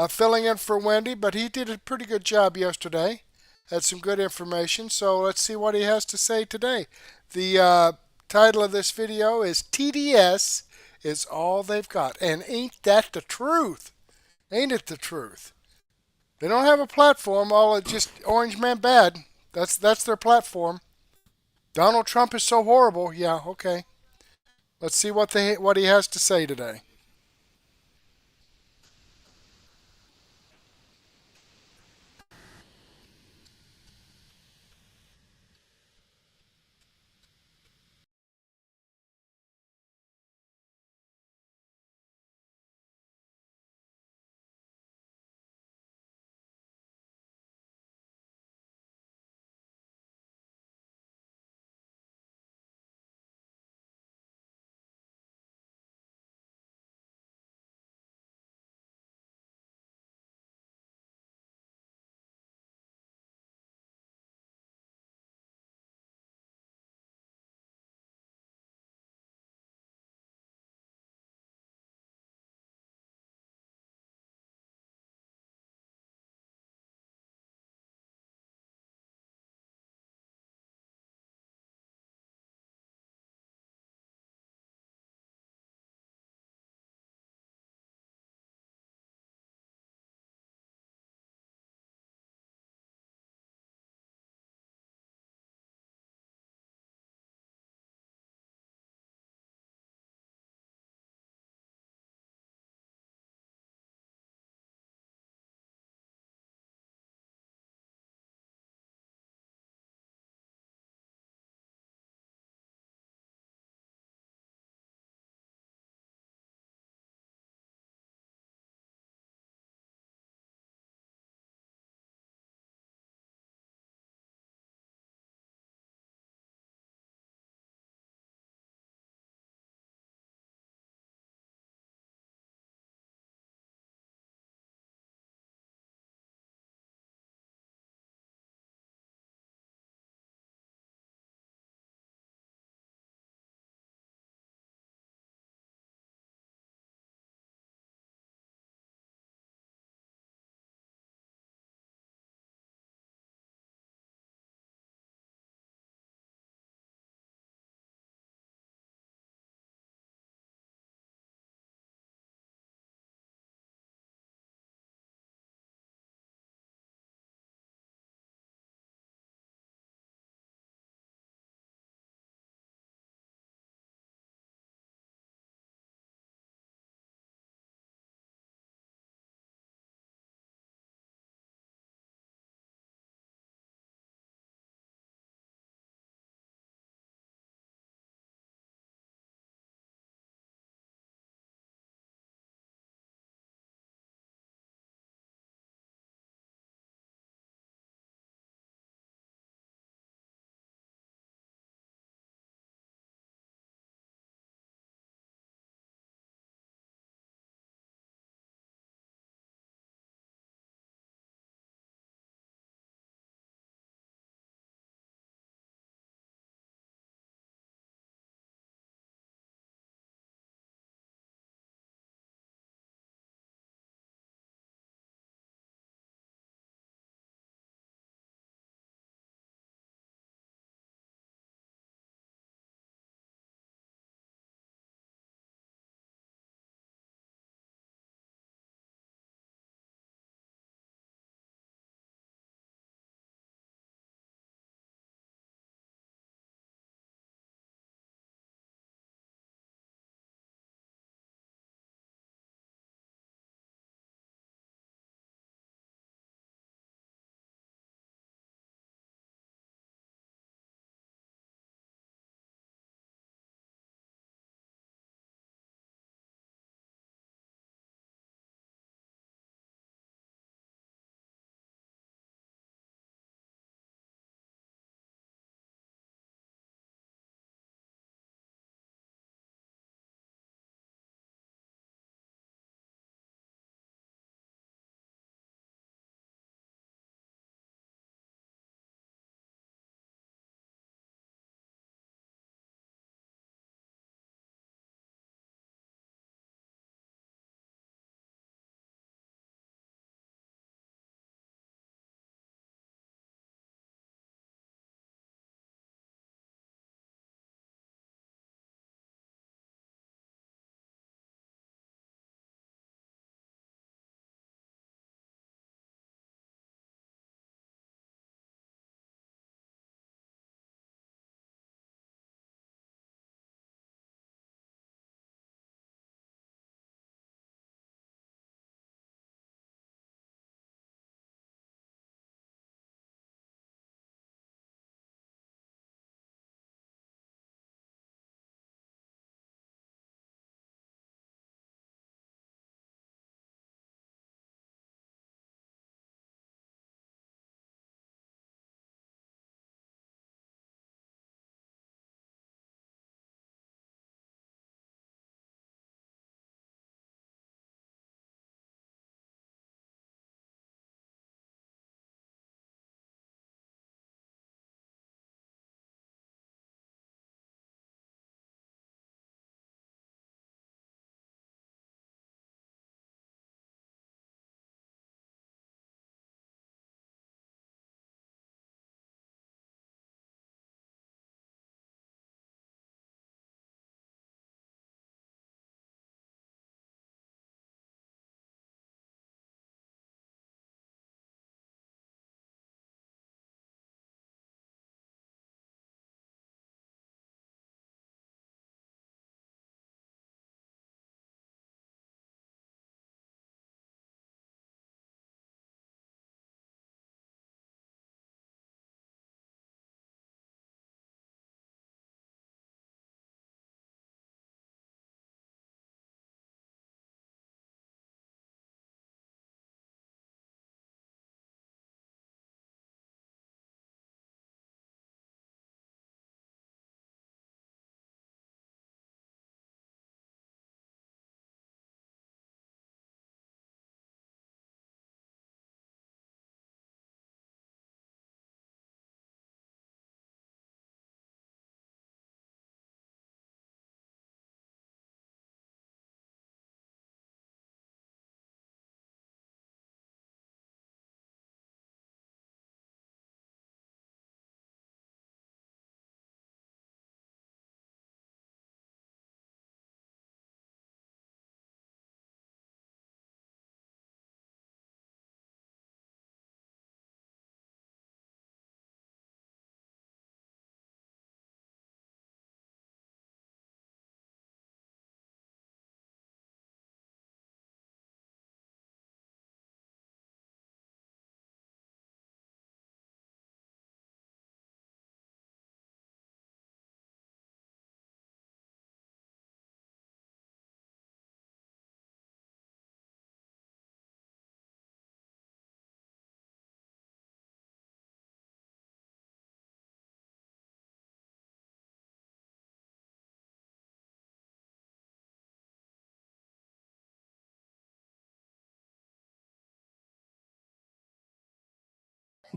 filling in for Wendy, but he did a pretty good job yesterday. Had some good information, so let's see what he has to say today. The title of this video is TDS is all they've got. And ain't that the truth? Ain't it the truth? They don't have a platform, all just Orange Man Bad. That's their platform. Donald Trump is so horrible. Yeah, okay. Let's see what he has to say today.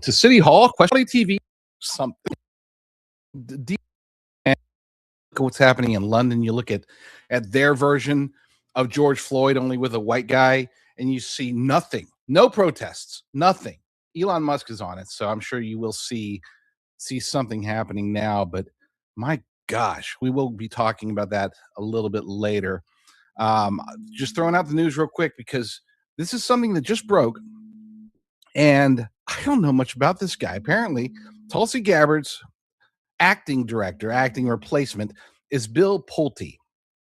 to City Hall, Question TV, something. And look at what's happening in London. You look at their version of George Floyd, only with a white guy, and you see nothing, no protests, nothing. Elon Musk is on it, so I'm sure you will see something happening now. But my gosh, we will be talking about that a little bit later. Just throwing out the news real quick because this is something that just broke, and I don't know much about this guy. Apparently, Tulsi Gabbard's acting replacement is Bill Pulte.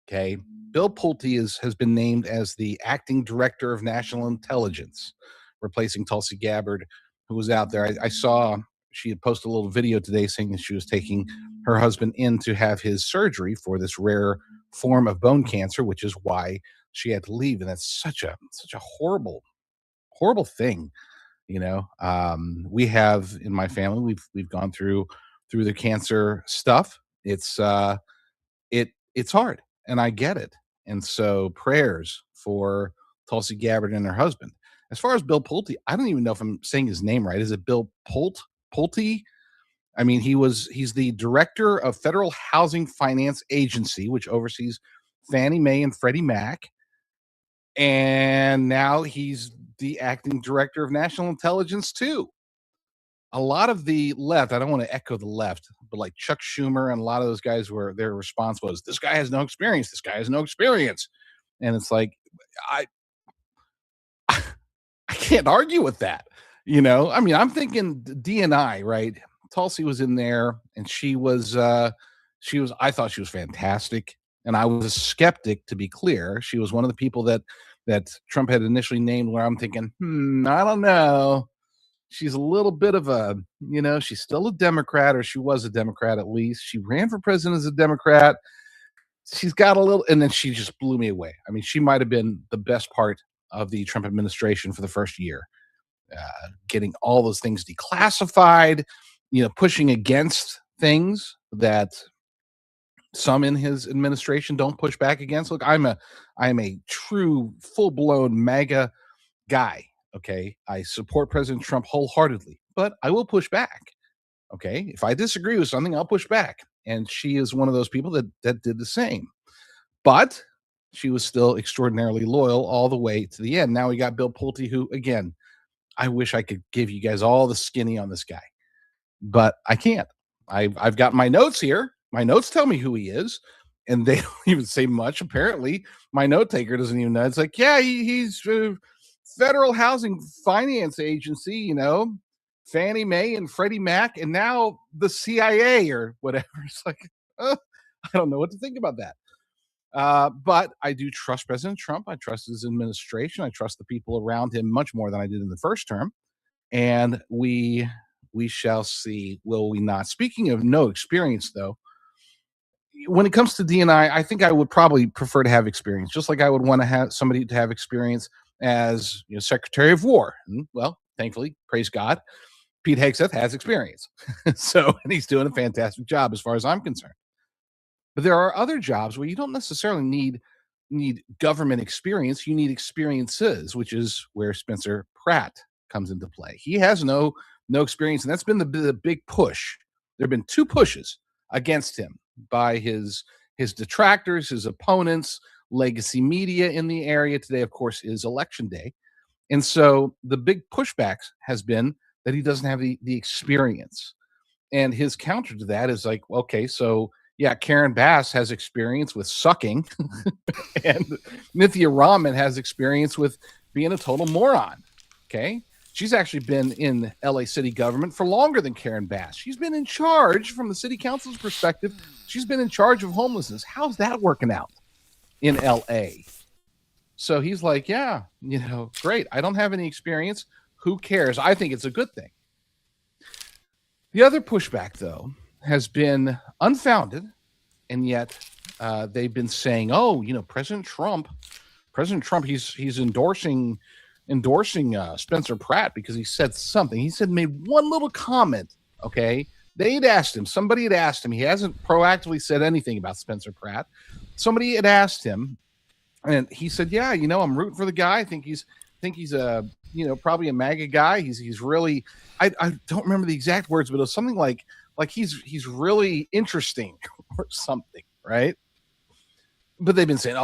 Okay, Bill Pulte has been named as the acting director of national intelligence, replacing Tulsi Gabbard, who was out there. I saw she had posted a little video today saying that she was taking her husband in to have his surgery for this rare form of bone cancer, which is why she had to leave. And that's such a horrible thing. You know, we have in my family, we've gone through the cancer stuff. It's hard, and I get it. And so prayers for Tulsi Gabbard and her husband. As far as Bill Pulte, I don't even know if I'm saying his name right. Is it Bill Pulte? I mean, he's the director of Federal Housing Finance Agency, which oversees Fannie Mae and Freddie Mac. And now he's the acting director of national intelligence too. A lot of the left, I don't want to echo the left, but like Chuck Schumer and a lot of those guys their response was, this guy has no experience. This guy has no experience. And it's like, I can't argue with that. You know, I mean, I'm thinking DNI, right? Tulsi was in there and I thought she was fantastic. And I was a skeptic, to be clear. She was one of the people that Trump had initially named where I'm thinking, I don't know. She's a little bit of a, she's still a Democrat, or she was a Democrat at least. She ran for president as a Democrat. She's got a little, and then she just blew me away. I mean, she might have been the best part of the Trump administration for the first year. Getting all those things declassified, pushing against things that some in his administration don't push back against. Look, I'm a true full-blown MAGA guy. Okay, I support President Trump wholeheartedly, but I will push back. Okay, if I disagree with something, I'll push back. And she is one of those people that did the same. But she was still extraordinarily loyal all the way to the end. Now we got Bill Pulte, who, again, I wish I could give you guys all the skinny on this guy, but I can't. I've got my notes here. My notes tell me who he is, and they don't even say much. Apparently, my note taker doesn't even know. It's like, yeah, he's Federal Housing Finance Agency, Fannie Mae and Freddie Mac, and now the CIA or whatever. It's like, I don't know what to think about that. But I do trust President Trump. I trust his administration. I trust the people around him much more than I did in the first term. And we shall see, will we not? Speaking of no experience, though, when it comes to DNI, I think I would probably prefer to have experience, just like I would want to have somebody to have experience as Secretary of War. And, well, thankfully, praise God, Pete Hegseth has experience. And he's doing a fantastic job as far as I'm concerned. But there are other jobs where you don't necessarily need government experience. You need experiences, which is where Spencer Pratt comes into play. He has no experience, and that's been the big push. There have been two pushes against him by his detractors, his opponents, legacy media in the area. Today, of course, is election day. And so the big pushback has been that he doesn't have the experience. And his counter to that is like, okay, so yeah, Karen Bass has experience with sucking, and Nithya Raman has experience with being a total moron. Okay, she's actually been in LA city government for longer than Karen Bass. She's been in charge, from the city council's perspective, she's been in charge of homelessness. How's that working out in LA? So he's like, yeah, great. I don't have any experience. Who cares? I think it's a good thing. The other pushback, though, has been unfounded, and yet they've been saying, oh, President Trump, he's endorsing Spencer Pratt because he said something. He made one little comment. Okay, somebody had asked him. He hasn't proactively said anything about Spencer Pratt. Somebody had asked him, and he said, yeah, I'm rooting for the guy. I think he's think he's probably a MAGA guy. He's really, I don't remember the exact words, but it was something like he's really interesting or something, right? But they've been saying,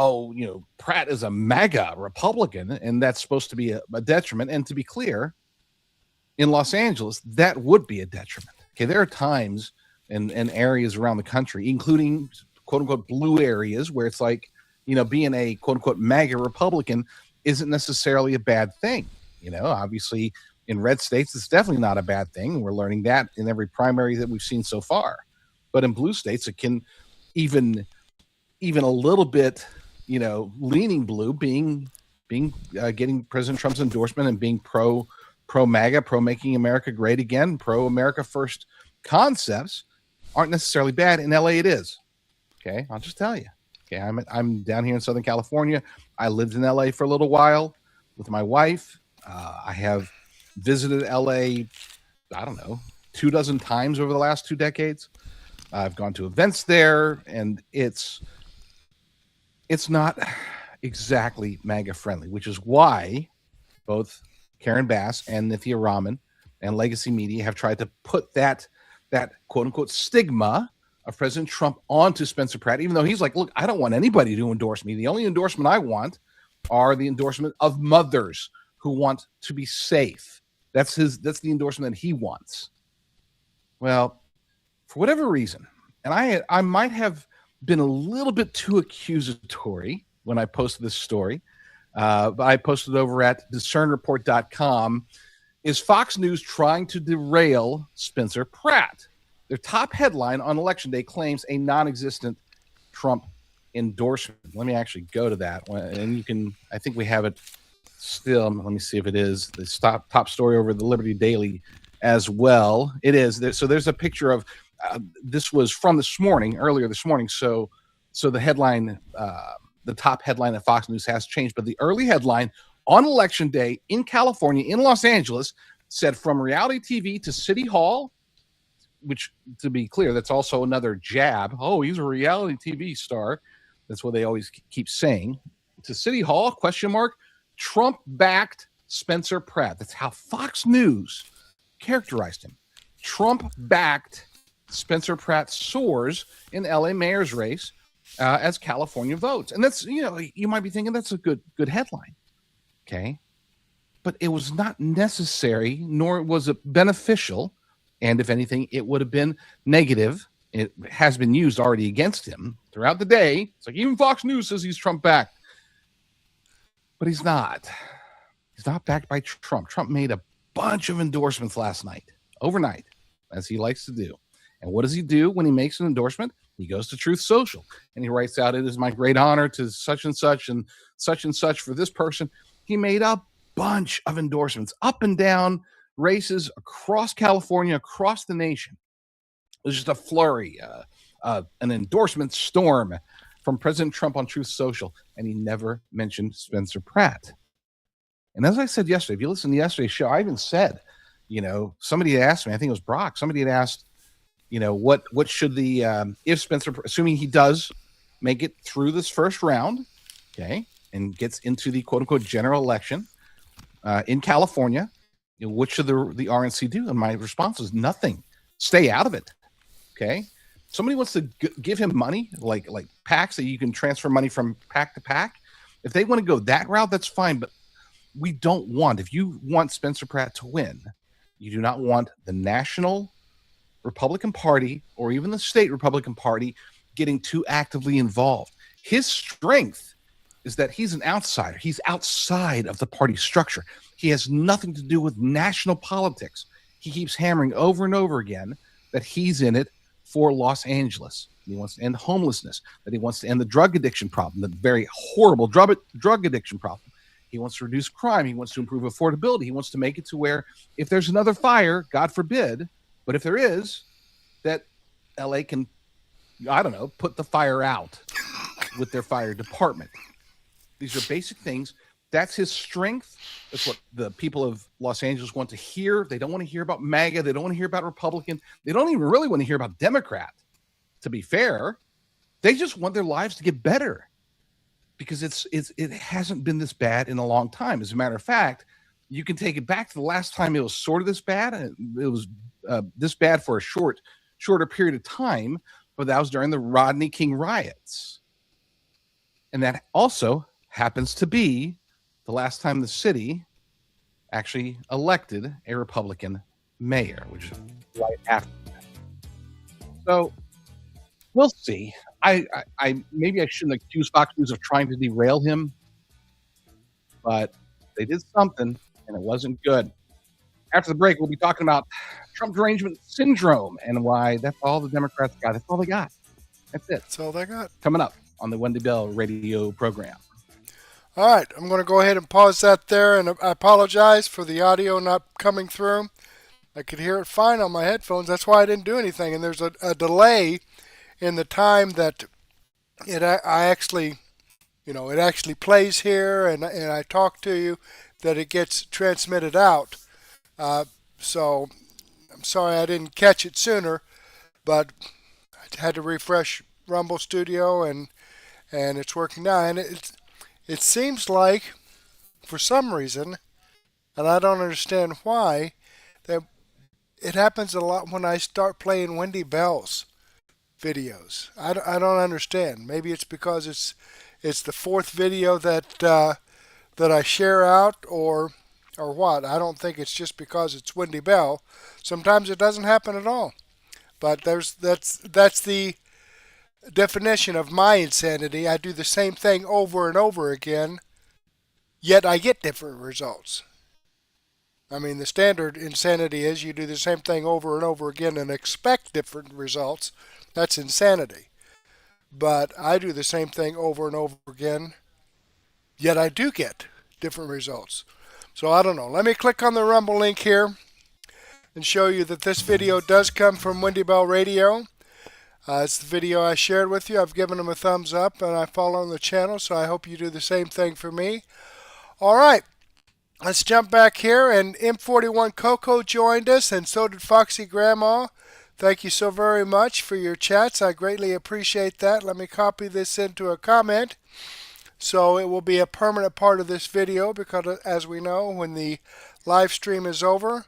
Pratt is a MAGA Republican, and that's supposed to be a detriment. And to be clear, in Los Angeles, that would be a detriment. Okay, there are times and areas around the country, including quote unquote blue areas, where it's like, being a quote unquote MAGA Republican isn't necessarily a bad thing. Obviously in red states, it's definitely not a bad thing. We're learning that in every primary that we've seen so far. But in blue states, it can even a little bit, leaning blue, getting President Trump's endorsement and being pro MAGA, pro making America great again, pro America first concepts aren't necessarily bad. In LA, it is. Okay, I'll just tell you. Okay, I'm down here in Southern California. I lived in LA for a little while with my wife. I have visited LA, I don't know, 24 times over the last 2 decades. I've gone to events there, and it's not exactly MAGA friendly, which is why both Karen Bass and Nithya Raman and Legacy Media have tried to put that quote unquote stigma of President Trump onto Spencer Pratt, even though he's like, look, I don't want anybody to endorse me. The only endorsement I want are the endorsement of mothers who want to be safe. That's the endorsement that he wants. Well, for whatever reason, and I might have been a little bit too accusatory when I posted this story, but I posted over at discernreport.com. Is Fox News trying to derail Spencer Pratt? Their top headline on Election Day claims a non-existent Trump endorsement. Let me actually go to that one, and I think we have it still. Let me see if it is the top story over the Liberty Daily as well. It is. So there's a picture of, this was from earlier this morning. So the headline, the top headline that Fox News has changed, but the early headline on Election Day in California, in Los Angeles, said from reality TV to City Hall, which, to be clear, that's also another jab. Oh, he's a reality TV star. That's what they always keep saying. To City Hall, ? Trump-backed Spencer Pratt. That's how Fox News characterized him. Trump-backed Spencer Pratt soars in LA mayor's race as California votes. And that's, you might be thinking that's a good headline. Okay. But it was not necessary, nor was it beneficial. And if anything, it would have been negative. It has been used already against him throughout the day. It's like even Fox News says he's Trump-backed. But he's not. He's not backed by Trump. Trump made a bunch of endorsements last night, overnight, as he likes to do. And what does he do when he makes an endorsement? He goes to Truth Social and he writes out, it is my great honor to such and such for this person. He made a bunch of endorsements up and down races across California, across the nation. It was just a flurry, an endorsement storm from President Trump on Truth Social, and he never mentioned Spencer Pratt. And as I said yesterday, if you listen to yesterday's show, I even said, somebody had asked me, I think it was Brock, somebody had asked, what should if Spencer, assuming he does make it through this first round, okay, and gets into the quote unquote general election in California, what should the RNC do? And my response was nothing. Stay out of it. Okay. Somebody wants to give him money, like PACs that you can transfer money from PAC to PAC. If they want to go that route, that's fine. But we don't want, if you want Spencer Pratt to win, you do not want the national Republican Party or even the state Republican Party getting too actively involved. His strength is that he's an outsider. He's outside of the party structure. He has nothing to do with national politics. He keeps hammering over and over again that he's in it for Los Angeles. He wants to end homelessness, that he wants to end the drug addiction problem, the very horrible drug addiction problem. He wants to reduce crime. He wants to improve affordability. He wants to make it to where if there's another fire, God forbid, but if there is, that LA can, put the fire out with their fire department. These are basic things. That's his strength. That's what the people of Los Angeles want to hear. They don't want to hear about MAGA. They don't want to hear about Republican. They don't even really want to hear about Democrat, to be fair. They just want their lives to get better because it hasn't been this bad in a long time. As a matter of fact, you can take it back to the last time it was sort of this bad. It was this bad for a shorter period of time, but that was during the Rodney King riots. And that also happens to be the last time the city actually elected a Republican mayor, which is right after that. So we'll see. I maybe I shouldn't accuse Fox News of trying to derail him, but they did something, and it wasn't good. After the break, we'll be talking about Trump derangement syndrome and why that's all the Democrats got. That's all they got. That's it. That's all they got. Coming up on the Wendy Bell radio program. All right, I'm going to go ahead and pause that there, and I apologize for the audio not coming through. I could hear it fine on my headphones. That's why I didn't do anything. And there's a delay in the time that it actually plays here, and I talk to you, that it gets transmitted out. So I'm sorry I didn't catch it sooner, but I had to refresh Rumble Studio, and it's working now. And it seems like, for some reason, and I don't understand why, that it happens a lot when I start playing Wendy Bell's videos. I don't understand. Maybe it's because it's the fourth video that I share out, or what. I don't think it's just because it's Wendy Bell. Sometimes it doesn't happen at all. But that's the definition of my insanity. I do the same thing over and over again, yet I get different results. I mean, the standard insanity is you do the same thing over and over again and expect different results. That's insanity. But I do the same thing over and over again, yet I do get different results. So I don't know. Let me click on the Rumble link here and show you that this video does come from Wendy Bell Radio. It's the video I shared with you. I've given them a thumbs up, and I follow the channel, so I hope you do the same thing for me. All right, let's jump back here, and M41 Coco joined us, and so did Foxy Grandma. Thank you so very much for your chats. I greatly appreciate that. Let me copy this into a comment, so it will be a permanent part of this video, because as we know, when the live stream is over,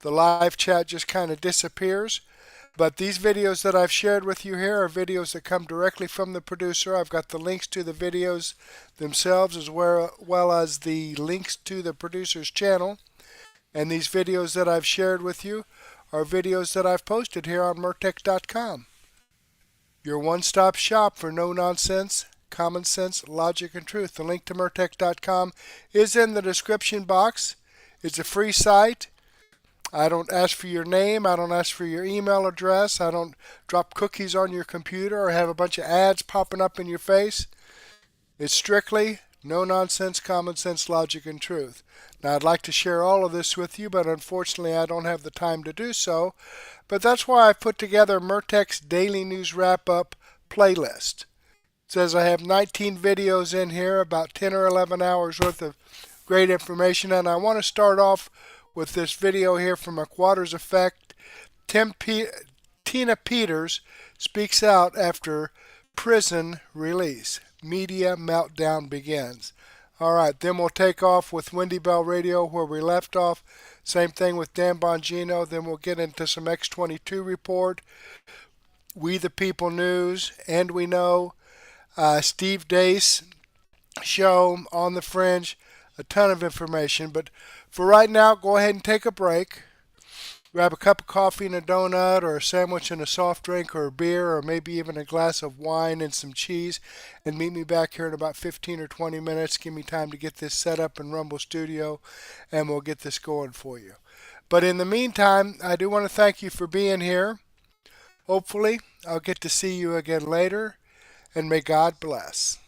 the live chat just kind of disappears. But these videos that I've shared with you here are videos that come directly from the producer. I've got the links to the videos themselves, as well as the links to the producer's channel. And these videos that I've shared with you are videos that I've posted here on Murtex.com. Your one-stop shop for no-nonsense, common sense, logic, and truth. The link to Murtex.com is in the description box. It's a free site. I don't ask for your name. I don't ask for your email address. I don't drop cookies on your computer or have a bunch of ads popping up in your face. It's strictly no-nonsense, common sense, logic, and truth. Now, I'd like to share all of this with you, but unfortunately I don't have the time to do so. But that's why I put together Murtex Daily News Wrap-Up playlist. It says I have 19 videos in here, about 10 or 11 hours worth of great information, and I want to start off with this video here from A Quarters Effect. Tina Peters speaks out after prison release. Media meltdown begins. All right, then we'll take off with Wendy Bell Radio where we left off. Same thing with Dan Bongino. Then we'll get into some X22 report, We the People News, and we know Steve Deace show on the Fringe. A ton of information, but for right now, go ahead and take a break. Grab a cup of coffee and a donut, or a sandwich and a soft drink, or a beer, or maybe even a glass of wine and some cheese, and meet me back here in about 15 or 20 minutes. Give me time to get this set up in Rumble Studio, and we'll get this going for you. But in the meantime, I do want to thank you for being here. Hopefully, I'll get to see you again later, and may God bless.